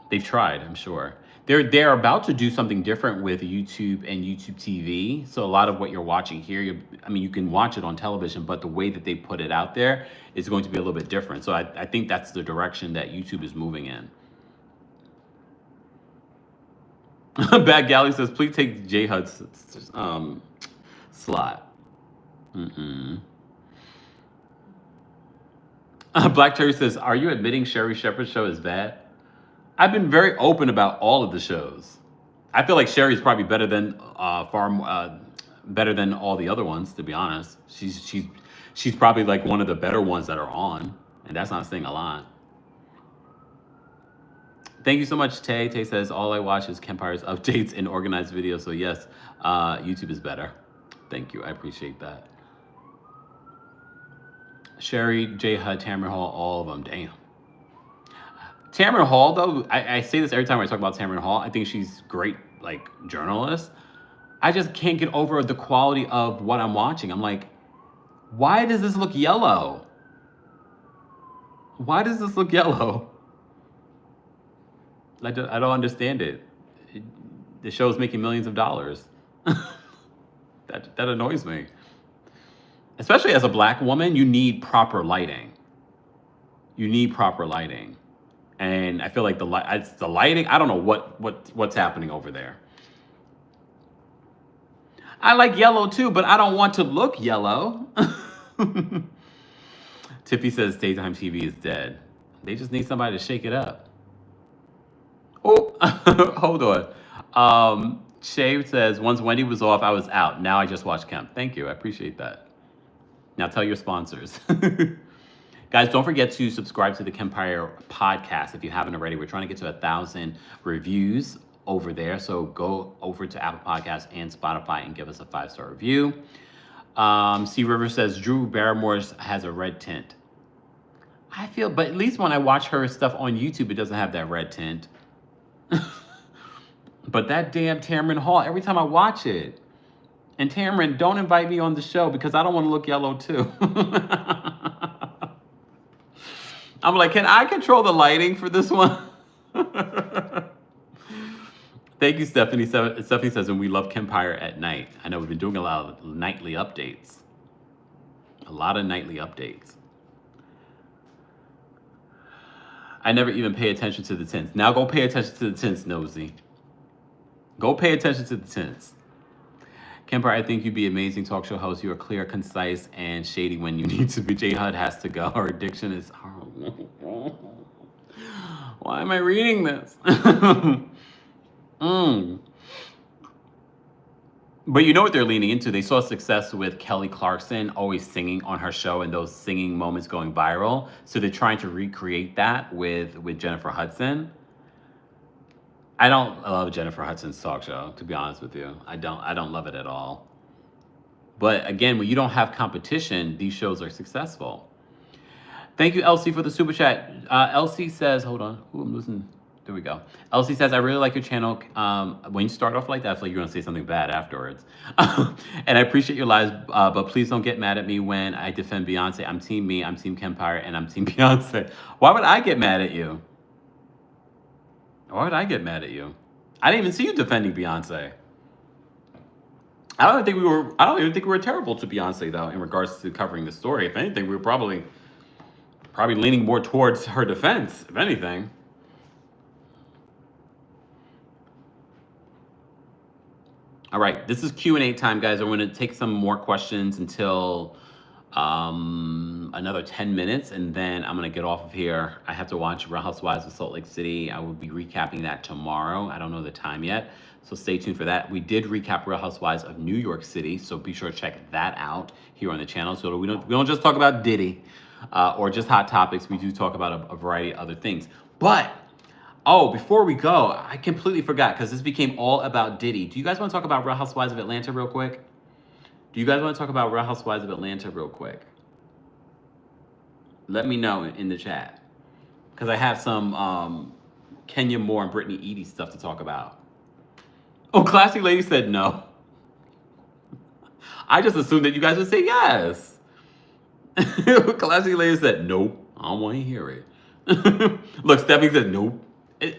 They've tried, I'm sure. They're about to do something different with YouTube and YouTube TV. So a lot of what you're watching here, you can watch it on television, but the way that they put it out there is going to be a little bit different. So I think that's the direction that YouTube is moving in. Bad Galley says, please take J Hud's slot. Black Cherry says, are you admitting Sherry Shepherd's show is bad? I've been very open about all of the shows. I feel like Sherry's probably better than better than all the other ones, to be honest. She's probably like one of the better ones that are on, and that's not saying a lot. Thank you so much, Tay. Tay says, all I watch is Kempire's updates and organized videos. So yes, YouTube is better. Thank you. I appreciate that. Sherry, J Hud, Tamara Hall, all of them. Damn. Tamara Hall, though, I say this every time I talk about Tamara Hall. I think she's great, like, journalist. I just can't get over the quality of what I'm watching. I'm like, why does this look yellow? Why does this look yellow? I don't understand it. The show's making millions of dollars. That annoys me. Especially as a black woman, you need proper lighting. You need proper lighting. And I feel like it's the lighting. I don't know what's happening over there. I like yellow too, but I don't want to look yellow. Tiffy says daytime TV is dead. They just need somebody to shake it up. Oh, hold on. Shave says, once Wendy was off, I was out. Now I just watch Kemp. Thank you. I appreciate that. Now tell your sponsors. Guys, don't forget to subscribe to the Kempire podcast if you haven't already. We're trying to get to 1,000 reviews over there. So go over to Apple Podcasts and Spotify and give us a 5-star review. C River says Drew Barrymore's has a red tint. I feel, but at least when I watch her stuff on YouTube, it doesn't have that red tint. But that damn Tamron Hall, every time I watch it, and Tamron, don't invite me on the show because I don't want to look yellow too. I'm like, can I control the lighting for this one? Thank you, Stephanie. Stephanie says, and we love Kempire at night. I know we've been doing a lot of nightly updates. A lot of nightly updates. I never even pay attention to the tints. Now go pay attention to the tints, Nosy. Go pay attention to the tints. Kempire, I think you'd be an amazing talk show host. You are clear, concise, and shady when you need to be. J Hud has to go. Her addiction is horrible. Why am I reading this? But you know what they're leaning into? They saw success with Kelly Clarkson always singing on her show and those singing moments going viral. So they're trying to recreate that with Jennifer Hudson. I don't love Jennifer Hudson's talk show, to be honest with you. I don't love it at all. But again, when you don't have competition, these shows are successful. Thank you, Elsie, for the super chat. Elsie says, hold on. Ooh, I'm losing. There we go. Elsie says, I really like your channel. When you start off like that, I feel like you're going to say something bad afterwards. And I appreciate your lives, but please don't get mad at me when I defend Beyonce. I'm team me, I'm team Kempire, and I'm team Beyonce. Why would I get mad at you? Why would I get mad at you? I didn't even see you defending Beyonce. I don't even think we were terrible to Beyonce, though, in regards to covering the story. If anything, we were probably leaning more towards her defense, if anything. All right, this is Q&A time, guys. I'm going to take some more questions until another 10 minutes, and then I'm going to get off of here. I have to watch Real Housewives of Salt Lake City. I will be recapping that tomorrow. I don't know the time yet, so stay tuned for that. We did recap Real Housewives of New York City, so be sure to check that out here on the channel. So we don't just talk about Diddy or just hot topics. We do talk about a variety of other things. But oh, before we go, I completely forgot because this became all about Diddy. Do you guys want to talk about Real Housewives of Atlanta real quick? Do you guys want to talk about Real Housewives of Atlanta real quick? Let me know in the chat. Because I have some Kenya Moore and Brittany Edie stuff to talk about. Oh, Classy Lady said no. I just assumed that you guys would say yes. Classy Lady said nope. I don't want to hear it. Look, Stephanie said nope.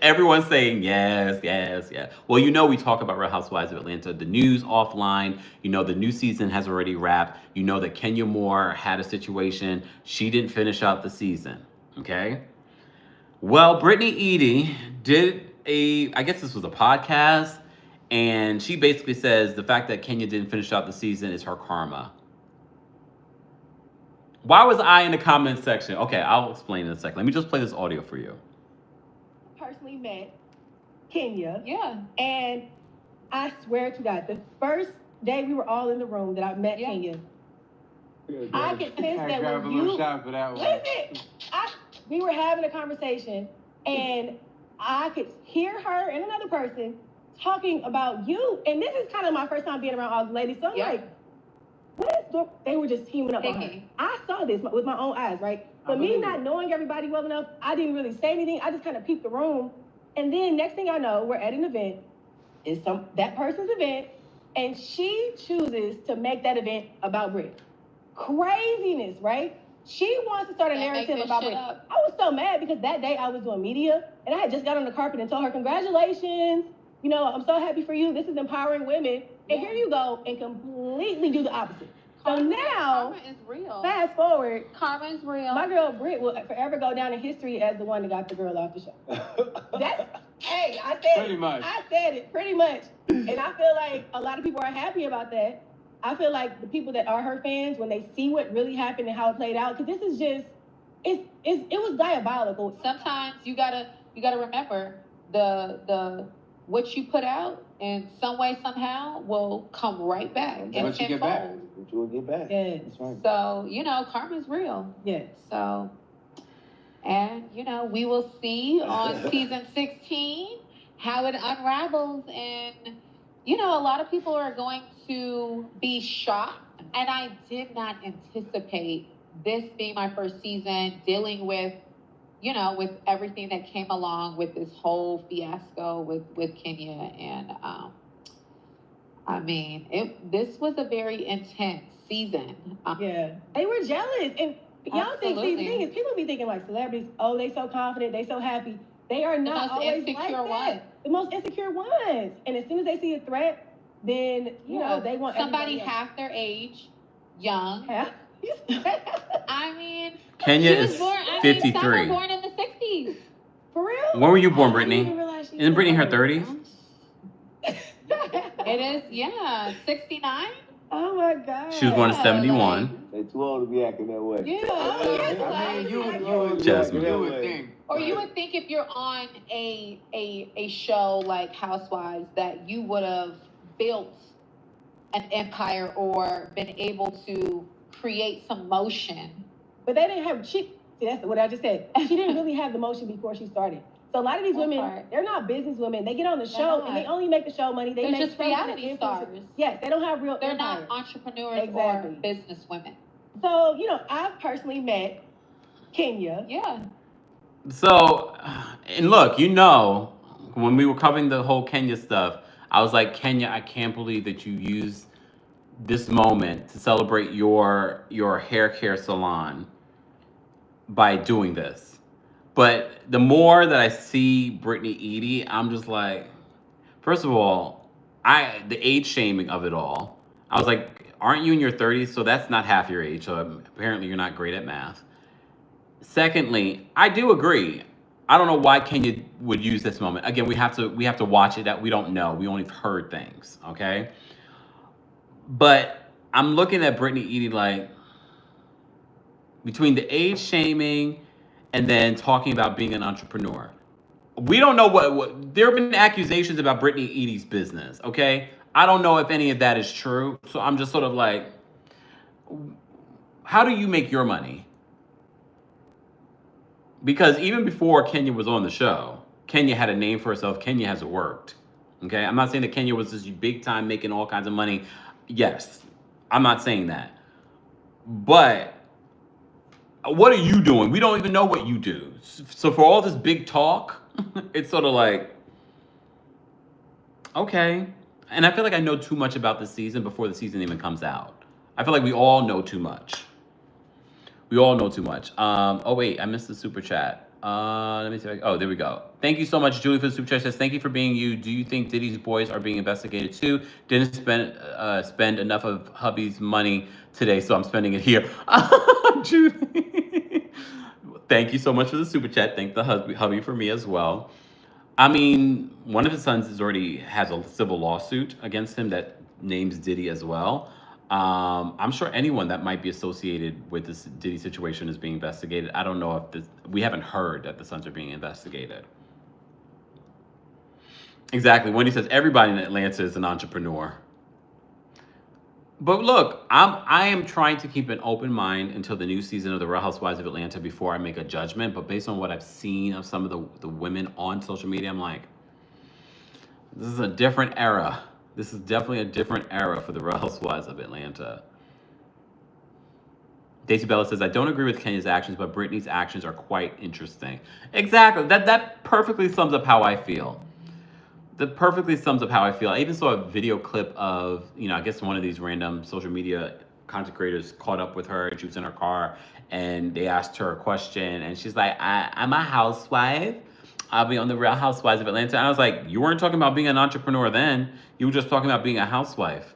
Everyone's saying yes, yes, yes. Well, you know we talk about Real Housewives of Atlanta. The news offline. You know the new season has already wrapped. You know that Kenya Moore had a situation. She didn't finish out the season. Okay? Well, Brittany Edie did I guess this was a podcast, and she basically says the fact that Kenya didn't finish out the season is her karma. Why was I in the comment section? Okay, I'll explain in a second. Let me just play this audio for you. Personally met Kenya. Yeah. And I swear to God, the first day we were all in the room that I met Kenya, I could sense that when you listen, we were having a conversation and I could hear her and another person talking about you. And this is kind of my first time being around all the ladies. So I'm like, what is they were just teaming up on her. I saw this with my own eyes, right? But me not knowing everybody well enough, I didn't really say anything. I just kind of peeped the room. And then next thing I know, we're at an event. It's that person's event. And she chooses to make that event about Brit. Craziness, right? She wants to start a narrative about Brit. I was so mad because that day I was doing media. And I had just got on the carpet and told her, congratulations. You know, I'm so happy for you. This is empowering women. And here you go and completely do the opposite. So now, karma is real. Fast forward. Karma is real. My girl Britt will forever go down in history as the one that got the girl off the show. Hey, I said pretty much. I said it, pretty much. And I feel like a lot of people are happy about that. I feel like the people that are her fans, when they see what really happened and how it played out, because this is just, it was diabolical. Sometimes you gotta remember the what you put out in some way, somehow will come right back. And what you get back. What you will get back. Yes. That's right. So, you know, karma's real. Yes. So, and, you know, we will see on season 16 how it unravels. And, you know, a lot of people are going to be shocked. And I did not anticipate this being my first season, dealing with, you know, with everything that came along with this whole fiasco with Kenya. And I mean, this was a very intense season. Yeah, they were jealous. And y'all think, see, the thing is, people be thinking like celebrities, oh, they so confident, they so happy. They are not always like that. The most insecure ones. And as soon as they see a threat, then, you know, they want somebody half their age, young. I mean, Kenya is 53. Some were born in the 60s. For real? When were you born, Brittany? Isn't Brittany in her 30s? It is, yeah, 69. Oh my God. She was born in 71. They too old to be acting that way. Yeah. I mean, you would think. Or you would think if you're on a show like Housewives that you would have built an empire or been able to create some motion. But they didn't have, see, that's what I just said. She didn't really have the motion before she started. So a lot of these women, they're not business women. They get on the show and they only make the show money. They're just reality stars. Yes, they don't have real They're empires. not entrepreneurs or business women. So, you know, I've personally met Kenya. Yeah. So, and look, you know, when we were covering the whole Kenya stuff, I was like, Kenya, I can't believe that you used this moment to celebrate your hair care salon by doing this. But the more that I see Brittany Edie, I'm just like, first of all, the age shaming of it all. I was like, aren't you in your 30s? So that's not half your age. So apparently you're not great at math. Secondly, I do agree. I don't know why Kenya would use this moment. Again, we have to watch it. That we don't know. We only heard things. Okay. But I'm looking at Brittany Edie like, between the age shaming and then talking about being an entrepreneur. We don't know what there have been accusations about Brittany Edie's business, okay? I don't know if any of that is true. So I'm just sort of like, how do you make your money? Because even before Kenya was on the show, Kenya had a name for herself. Kenya has worked, okay? I'm not saying that Kenya was this big time making all kinds of money. Yes, I'm not saying that. But what are you doing? We don't even know what you do. So for all this big talk, it's sort of like, okay. And I feel like I know too much about the season before the season even comes out. I feel like we all know too much. We all know too much. Oh, wait, I missed the super chat. Let me see. Oh, there we go. Thank you so much, Julie, for the super chat. Says, thank you for being you. Do you think Diddy's boys are being investigated too? Didn't spend enough of hubby's money today, so I'm spending it here. Julie. Thank you so much for the super chat. Thank the hubby for me as well. I mean, one of his sons already has a civil lawsuit against him that names Diddy as well. I'm sure anyone that might be associated with this Diddy situation is being investigated. I don't know if we haven't heard that the sons are being investigated. Exactly. Wendy says everybody in Atlanta is an entrepreneur. But look, I am trying to keep an open mind until the new season of The Real Housewives of Atlanta before I make a judgment. But based on what I've seen of some of the women on social media, I'm like, this is a different era. This is definitely a different era for The Real Housewives of Atlanta. Daisy Bella says, I don't agree with Kenya's actions, but Brittany's actions are quite interesting. Exactly. That perfectly sums up how I feel. That perfectly sums up how I feel. I even saw a video clip of, I guess one of these random social media content creators caught up with her. She was in her car and they asked her a question and she's like, I'm a housewife. I'll be on The Real Housewives of Atlanta. And I was like, you weren't talking about being an entrepreneur then. You were just talking about being a housewife,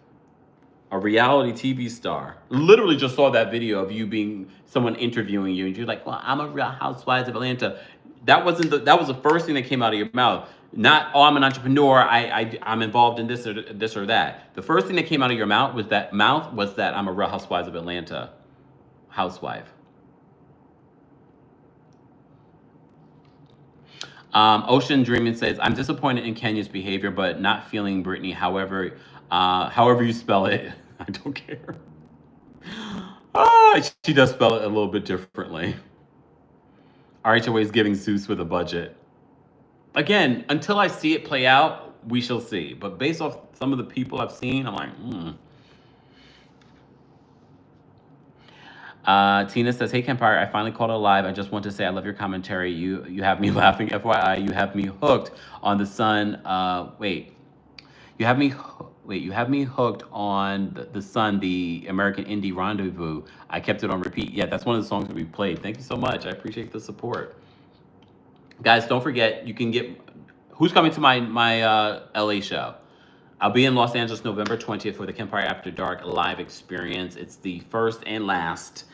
a reality TV star. Literally just saw that video of you being someone interviewing you. And you're like, well, I'm a Real Housewives of Atlanta. That was the first thing that came out of your mouth. Not, oh, I'm an entrepreneur. I'm involved in this or that. The first thing that came out of your mouth was that I'm a Real Housewives of Atlanta housewife. Ocean Dreaming says, I'm disappointed in Kenya's behavior, but not feeling Brittany. However you spell it, I don't care. She does spell it a little bit differently. RHOA is giving Zeus with a budget. Again, until I see it play out, we shall see. But based off some of the people I've seen, I'm like, Tina says, "Hey Kempire, I finally called it live. I just want to say I love your commentary. You have me laughing. FYI, you have me hooked on the Sun. You have me hooked on the Sun, the American Indie Rendezvous. I kept it on repeat. Yeah, that's one of the songs that we played. Thank you so much. I appreciate the support, guys. Don't forget, you can get who's coming to my LA show. I'll be in Los Angeles November 20th for the Kempire After Dark live experience. It's the first and last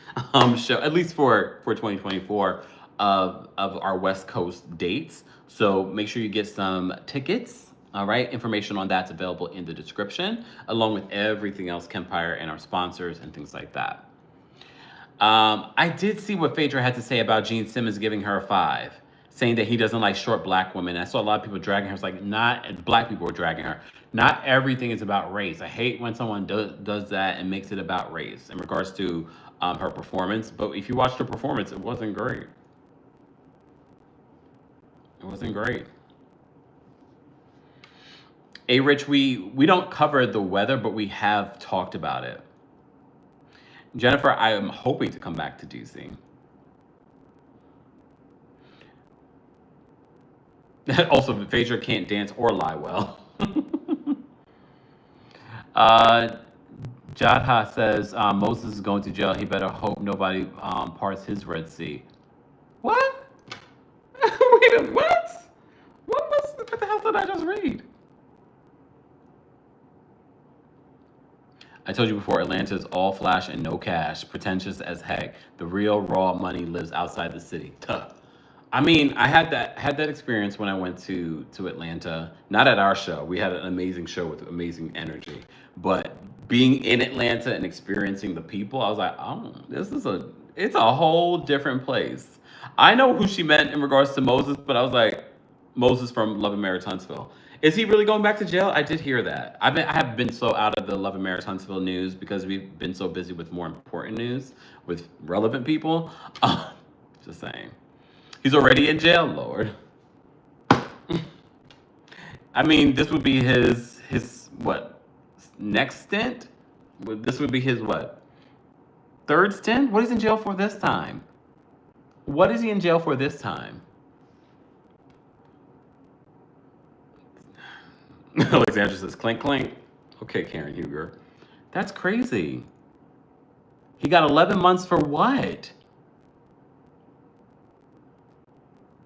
show, at least for 2024, of our West Coast dates. So make sure you get some tickets. All right, information on that's available in the description, along with everything else Kempire and our sponsors and things like that. I did see what Phaedra had to say about Gene Simmons giving her a 5, saying that he doesn't like short black women. I saw a lot of people dragging her. It's like, not black people were dragging her. Not everything is about race. I hate when someone does that and makes it about race in regards to her performance. But if you watched her performance, it wasn't great. It wasn't great. Hey, Rich, we don't cover the weather, but we have talked about it. Jennifer, I am hoping to come back to DC. Also, Phaedra can't dance or lie well. Jadha says Moses is going to jail. He better hope nobody parts his Red Sea. What? Wait, what? What the hell did I just read? I told you before, Atlanta is all flash and no cash, pretentious as heck. The real raw money lives outside the city. Tuh. I mean, I had that experience when I went to Atlanta. Not at our show. We had an amazing show with amazing energy. But being in Atlanta and experiencing the people, I was like, oh, it's a whole different place. I know who she meant in regards to Moses, but I was like, Moses from Love and Marriage Huntsville. Is he really going back to jail? I did hear that. I have been so out of the Love and Marriage Huntsville news because we've been so busy with more important news with relevant people. Just saying. He's already in jail, Lord. I mean, this would be his what? Next stint? This would be his what? Third stint? What is he in jail for this time? What is he in jail for this time? Alexandra says, clink, clink. Okay, Karen Huger. That's crazy. He got 11 months for what?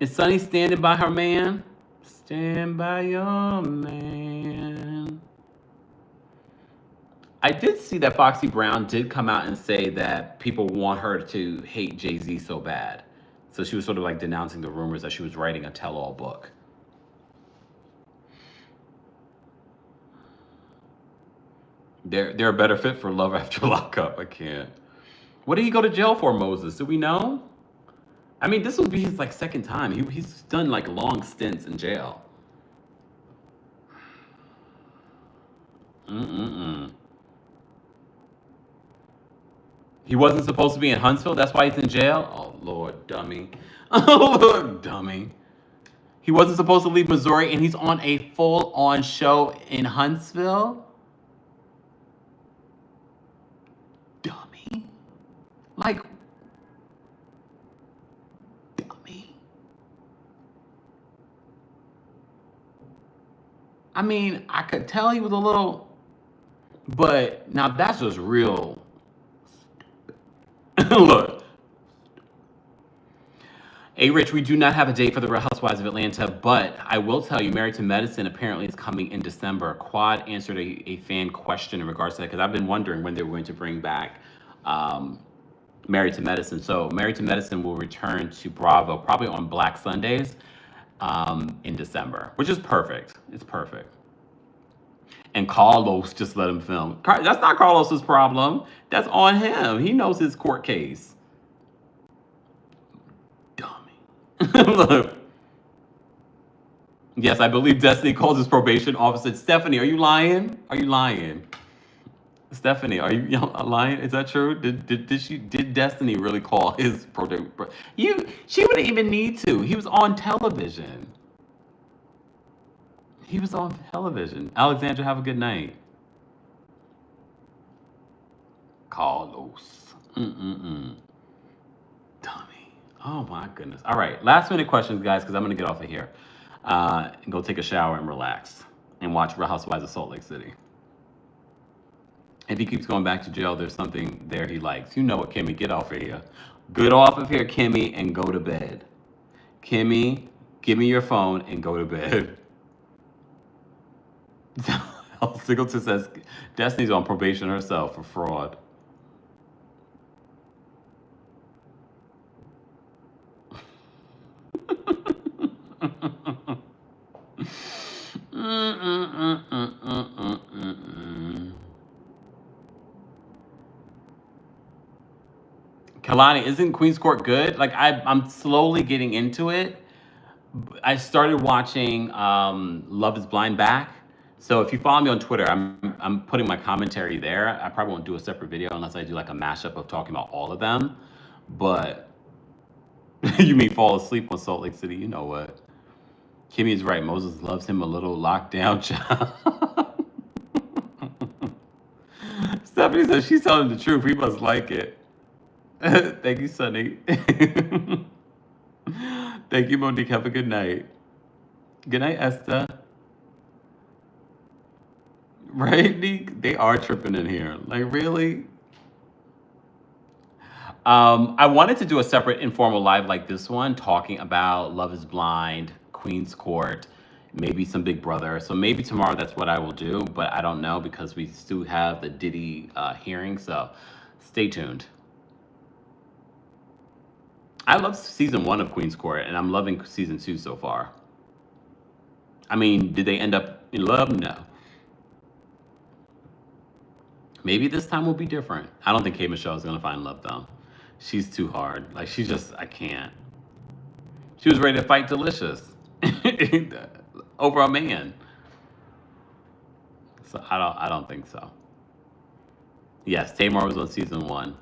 Is Sunny standing by her man? Stand by your man. I did see that Foxy Brown did come out and say that people want her to hate Jay-Z so bad. So she was sort of like denouncing the rumors that she was writing a tell-all book. They're a better fit for Love After Lockup. I can't. What did he go to jail for, Moses? Do we know? I mean, this will be his like second time. He's done like long stints in jail. He wasn't supposed to be in Huntsville. That's why he's in jail. Oh Lord, dummy. Oh Lord, dummy. He wasn't supposed to leave Missouri, and he's on a full-on show in Huntsville. Dummy. Like, dummy. I mean, I could tell he was a little, but now that's just real. Look. Hey, Rich, we do not have a date for the Real Housewives of Atlanta, but I will tell you, Married to Medicine apparently is coming in December. Quad answered a fan question in regards to that, because I've been wondering when they were going to bring back Married to Medicine. So Married to Medicine will return to Bravo probably on Black Sundays in December, which is perfect. It's perfect. And Carlos just let him film. That's not Carlos's problem. That's on him. He knows his court case. Look. Yes, I believe Destiny calls his probation officer. Stephanie, are you lying? Are you lying? Stephanie, are you lying? Is that true? Did Destiny really call his probation? She wouldn't even need to. He was on television. He was on television. Alexandra, have a good night. Carlos. Mm-mm-mm. Dummy. Oh my goodness. All right, last minute questions, guys, because I'm gonna get off of here and go take a shower and relax and watch Real Housewives of Salt Lake City. If he keeps going back to jail, there's something there he likes. You know what, Kimmy? Get off of here. Get off of here, Kimmy, and go to bed. Kimmy, give me your phone and go to bed. Singleton says Destiny's on probation herself for fraud. Kalani, isn't Queen's Court good? Like I'm slowly getting into it. I started watching Love Is Blind back. So if you follow me on Twitter, I'm putting my commentary there. I probably won't do a separate video unless I do like a mashup of talking about all of them. But you mean fall asleep on Salt Lake City? You know what? Kimmy is right. Moses loves him a little lockdown child. Stephanie says she's telling the truth. He must like it. Thank you, Sonny. Thank you, Monique. Have a good night. Good night, Esther. Right, Neek? They are tripping in here. Like, really? I wanted to do a separate informal live like this one, talking about Love Is Blind, Queen's Court, maybe some Big Brother. So maybe tomorrow that's what I will do, but I don't know because we still have the Diddy hearing. So stay tuned. I love season 1 of Queen's Court, and I'm loving season 2 so far. I mean, did they end up in love? No. Maybe this time will be different. I don't think K. Michelle is going to find love, though. She's too hard. Like, she's just, I can't. She was ready to fight Delicious over a man. So I don't think so. Yes, Tamar was on season 1.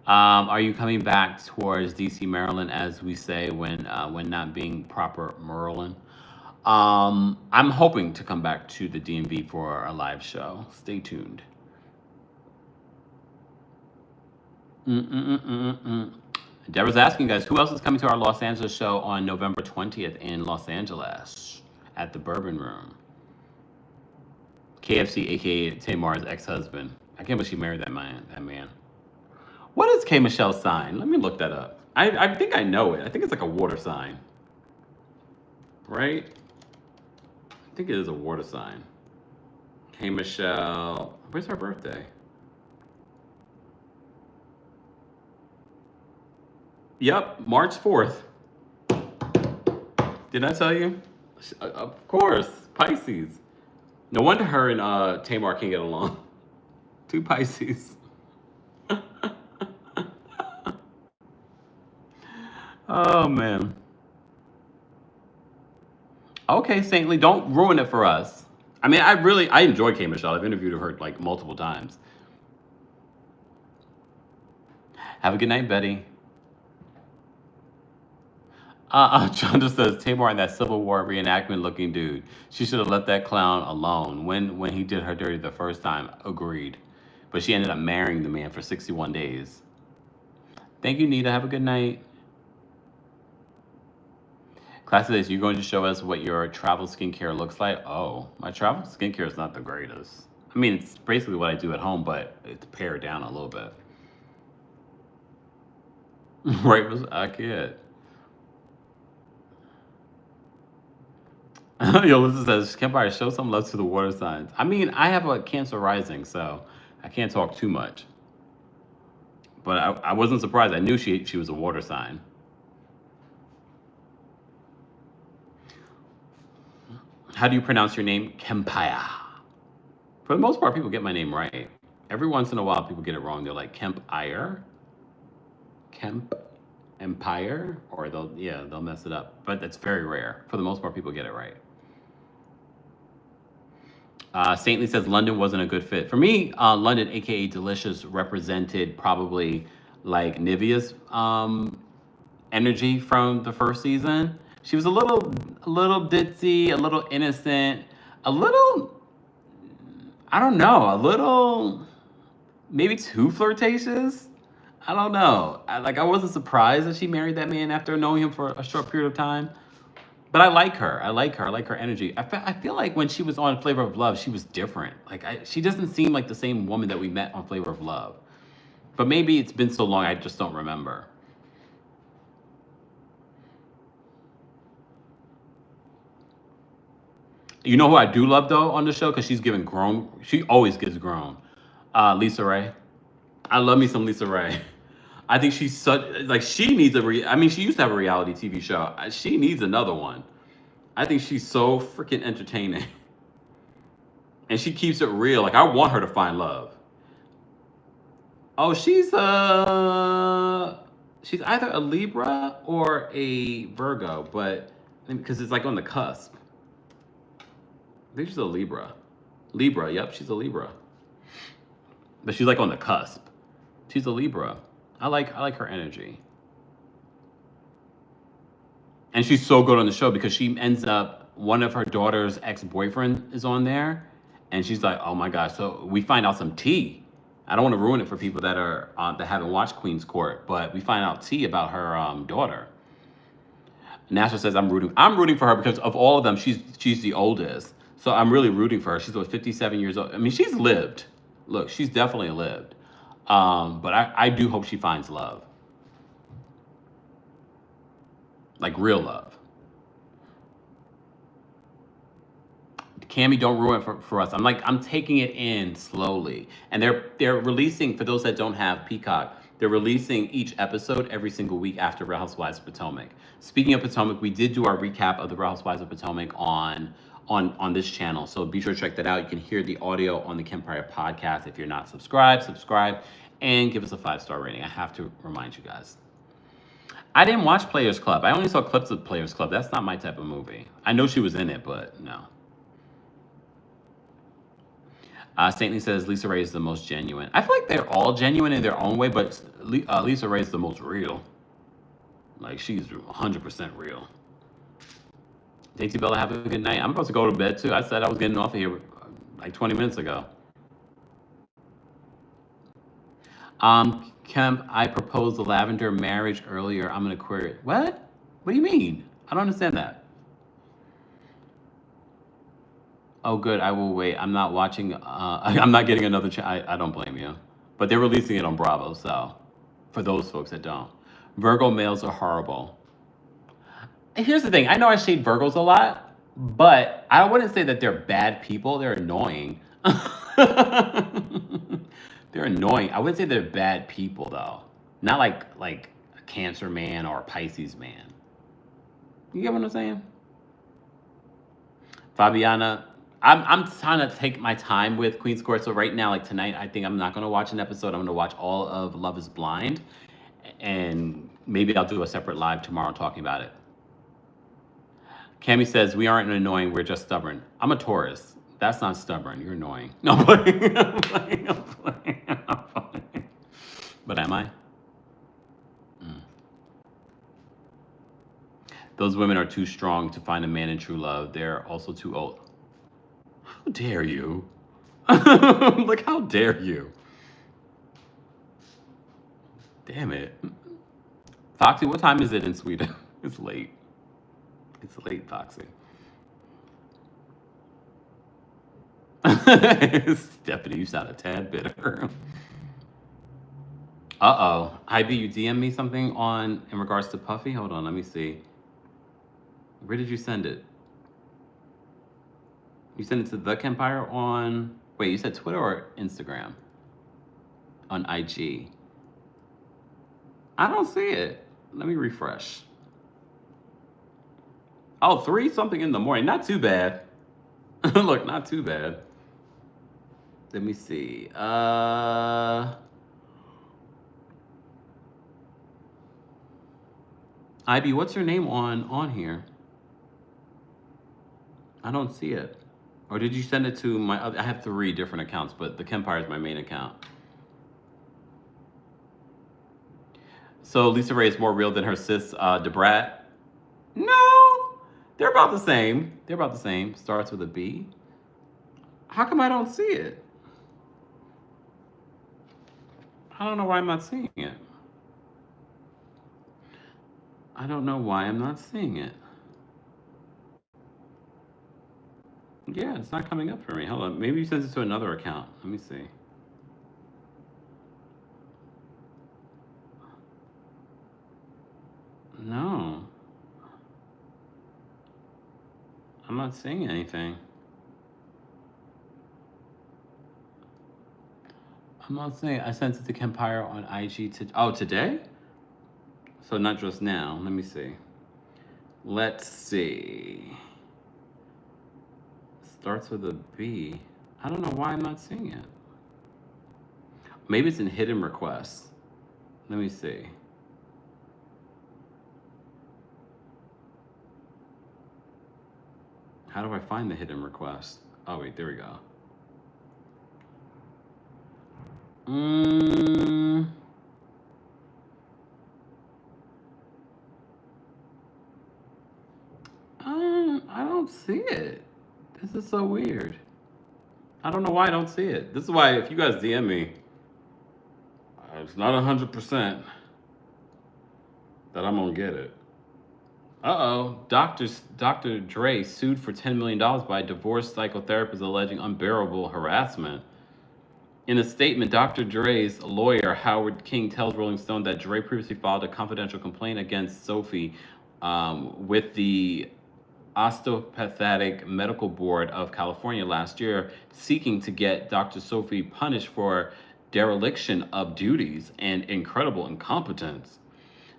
Are you coming back towards DC, Maryland, as we say when not being proper Maryland? I'm hoping to come back to the DMV for a live show. Stay tuned. Deborah's asking guys, who else is coming to our Los Angeles show on November 20th in Los Angeles at the Bourbon Room? KFC, aka Tamar's ex-husband. I can't believe she married that man. What is K. Michelle's sign? Let me look that up. I think I know it. I think it's like a water sign. Right? I think it is a water sign. K. Michelle. Where's her birthday? Yep, March 4th. Didn't I tell you? Of course, Pisces. No wonder her and Tamar can't get along. 2 Pisces. Oh, man. Okay, Saintly, don't ruin it for us. I mean, I enjoy K. Michelle. I've interviewed her like multiple times. Have a good night, Betty. John just says, Tamar and that Civil War reenactment looking dude. She should have let that clown alone when he did her dirty the first time. Agreed. But she ended up marrying the man for 61 days. Thank you, Nita. Have a good night. Class says, you're going to show us what your travel skincare looks like? Oh, my travel skincare is not the greatest. I mean, it's basically what I do at home, but it's pared down a little bit. Right, I can't. Yo, Lisa says, Kempire, show some love to the water signs. I mean, I have a Cancer rising, so I can't talk too much. But I wasn't surprised. I knew she was a water sign. How do you pronounce your name? Kempire. For the most part, people get my name right. Every once in a while, people get it wrong. They're like Kempire, Empire, or they'll mess it up. But that's very rare. For the most part, people get it right. Saintly says London wasn't a good fit. For me, London, aka Delicious, represented probably like Nivea's energy from the first season. She was a little ditzy, a little innocent, a little I don't know, a little, maybe too flirtatious. I don't know. I wasn't surprised that she married that man after knowing him for a short period of time. But I like her. I like her. I like her energy. I feel like when she was on Flavor of Love, she was different. She doesn't seem like the same woman that we met on Flavor of Love. But maybe it's been so long, I just don't remember. You know who I do love though on the show, because she's giving grown. She always gives grown. Lisa Ray. I love me some Lisa Ray. I think she's such, like, she needs I mean, she used to have a reality TV show. She needs another one. I think she's so freaking entertaining. And she keeps it real. Like, I want her to find love. Oh, she's either a Libra or a Virgo, but because it's like on the cusp. I think she's a Libra. Libra, yep, she's a Libra. But she's like on the cusp. She's a Libra. I like her energy. And she's so good on the show because she ends up, one of her daughter's ex-boyfriend is on there. And she's like, oh my gosh. So we find out some tea. I don't want to ruin it for people that are that haven't watched Queen's Court, but we find out tea about her daughter. Nasser says, I'm rooting for her because of all of them, she's the oldest. So I'm really rooting for her. She's 57 years old. I mean, she's lived. Look, she's definitely lived. But I do hope she finds love. Like real love. Cammy, don't ruin it for us. I'm taking it in slowly. And they're releasing, for those that don't have Peacock, they're releasing each episode every single week after Real Housewives of Potomac. Speaking of Potomac, we did do our recap of the Real Housewives of Potomac on this channel. So be sure to check that out. You can hear the audio on the Kempire podcast. If you're not subscribed, subscribe and give us a 5-star rating. I have to remind you guys. I didn't watch Players Club. I only saw clips of Players Club. That's not my type of movie. I know she was in it, but no. Stanley says Lisa Ray is the most genuine. I feel like they're all genuine in their own way, but Lisa Ray is the most real. Like, she's 100% real. Daisy Bella, have a good night. I'm about to go to bed too. I said I was getting off of here like 20 minutes ago. Kemp, I proposed the lavender marriage earlier. I'm an Aquarius. What? What do you mean? I don't understand that. Oh, good. I will wait. I'm not watching. I'm not getting another channel. I don't blame you. But they're releasing it on Bravo, so for those folks that don't. Virgo males are horrible. And here's the thing. I know I shade Virgos a lot, but I wouldn't say that they're bad people. They're annoying. They're annoying. I wouldn't say they're bad people, though. Not like a Cancer man or a Pisces man. You get what I'm saying? Fabiana, I'm trying to take my time with Queen's Court. So right now, like tonight, I think I'm not going to watch an episode. I'm going to watch all of Love is Blind. And maybe I'll do a separate live tomorrow talking about it. Cami says, we aren't annoying. We're just stubborn. I'm a Taurus. That's not stubborn. You're annoying. No, I'm playing. I'm playing. But am I? Those women are too strong to find a man in true love. They're also too old. How dare you? Like, how dare you? Damn it. Foxy, what time is it in Sweden? It's late. It's late, Foxy. Stephanie, you sound a tad bitter. Uh-oh. IB, you DM me something in regards to Puffy? Hold on, let me see. Where did you send it? You sent it to TheKempire on... Wait, you said Twitter or Instagram? On IG. I don't see it. Let me refresh. Oh, 3 something in the morning. Not too bad. Look, not too bad. Let me see. IB, what's your name on here? I don't see it. Or did you send it to my other... I have 3 different accounts, but TheKempire is my main account. So Lisa Ray is more real than her sis, Debrat? No! They're about the same. They're about the same. Starts with a B. How come I don't see it? I don't know why I'm not seeing it. I don't know why I'm not seeing it. Yeah, it's not coming up for me. Hold on. Maybe you sent it to another account. Let me see. No. I'm not seeing anything. I'm not saying I sent it to Kempire on IG today? So not just now. Let me see. Let's see. Starts with a B. I don't know why I'm not seeing it. Maybe it's in hidden requests. Let me see. How do I find the hidden request? Oh wait, there we go. I don't see it. This is so weird. I don't know why I don't see it. This is why if you guys DM me, it's not 100% that I'm gonna get it. Uh-oh, Dr. Dre sued for $10 million by divorced psychotherapist alleging unbearable harassment. In a statement, Dr. Dre's lawyer, Howard King, tells Rolling Stone that Dre previously filed a confidential complaint against Sophie with the Osteopathic Medical Board of California last year, seeking to get Dr. Sophie punished for dereliction of duties and incredible incompetence.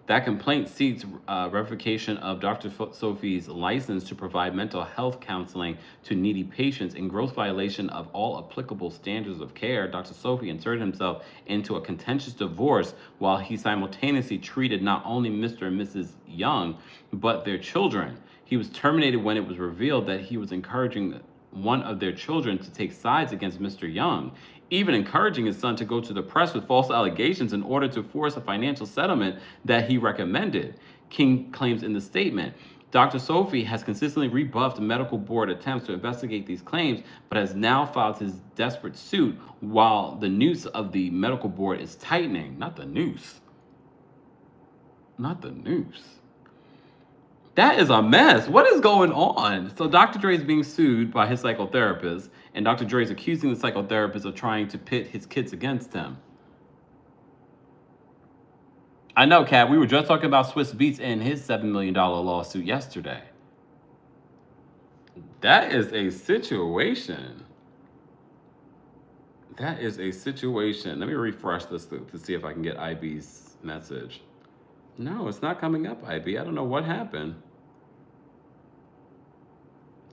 That complaint seeks revocation of Dr. Sophie's license to provide mental health counseling to needy patients in gross violation of all applicable standards of care. Dr. Sophie inserted himself into a contentious divorce while he simultaneously treated not only Mr. and Mrs. Young, but their children. He was terminated when it was revealed that he was encouraging one of their children to take sides against Mr. Young, even encouraging his son to go to the press with false allegations in order to force a financial settlement that he recommended. King claims in the statement, Dr. Sophie has consistently rebuffed medical board attempts to investigate these claims, but has now filed his desperate suit while the noose of the medical board is tightening. Not the noose. Not the noose. That is a mess. What is going on? So Dr. Dre is being sued by his psychotherapist, and Dr. Dre is accusing the psychotherapist of trying to pit his kids against him. I know, Kat. We were just talking about Swiss Beats and his $7 million lawsuit yesterday. That is a situation. That is a situation. Let me refresh this to see if I can get IB's message. No, it's not coming up, IB. I don't know what happened.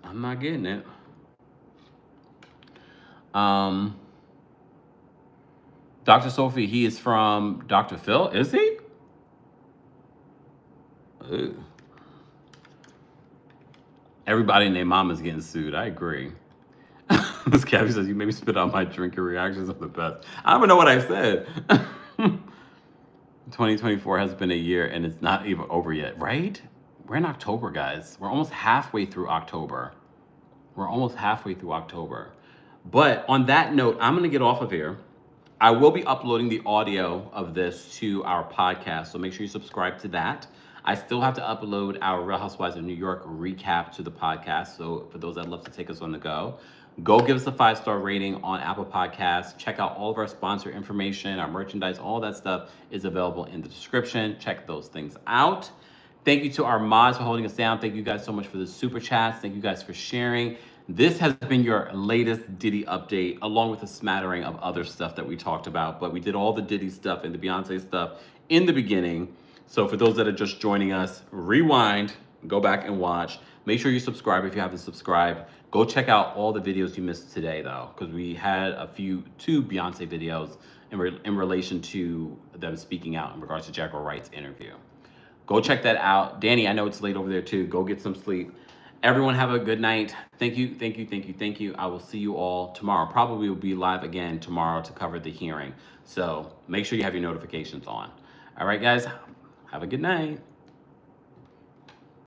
I'm not getting it. Dr. Sophie, he is from Dr. Phil, is he? Ew. Everybody and their mom is getting sued. I agree. Miss Cassie says, you made me spit out my drink. Your reactions are the best. I don't even know what I said. 2024 has been a year and it's not even over yet, right? We're in October, guys. We're almost halfway through October. But on that note, I'm going to get off of here. I will be uploading the audio of this to our podcast, so make sure you subscribe to that. I still have to upload our Real Housewives of New York recap to the podcast, so for those that love to take us on the go give us a 5-star rating on Apple Podcasts. Check out all of our sponsor information, our merchandise, all that stuff is available in the description. Check those things out. Thank you to our mods for holding us down. Thank you guys so much for the super chats. Thank you guys for sharing. This has been your latest Diddy update, along with a smattering of other stuff that we talked about. But we did all the Diddy stuff and the Beyonce stuff in the beginning. So for those that are just joining us, rewind, go back and watch. Make sure you subscribe if you haven't subscribed. Go check out all the videos you missed today, though, because we had two Beyonce videos in relation to them speaking out in regards to Jaguar Wright's interview. Go check that out. Danny, I know it's late over there, too. Go get some sleep. Everyone have a good night. Thank you. I will see you all tomorrow. Probably will be live again tomorrow to cover the hearing. So make sure you have your notifications on. All right, guys. Have a good night.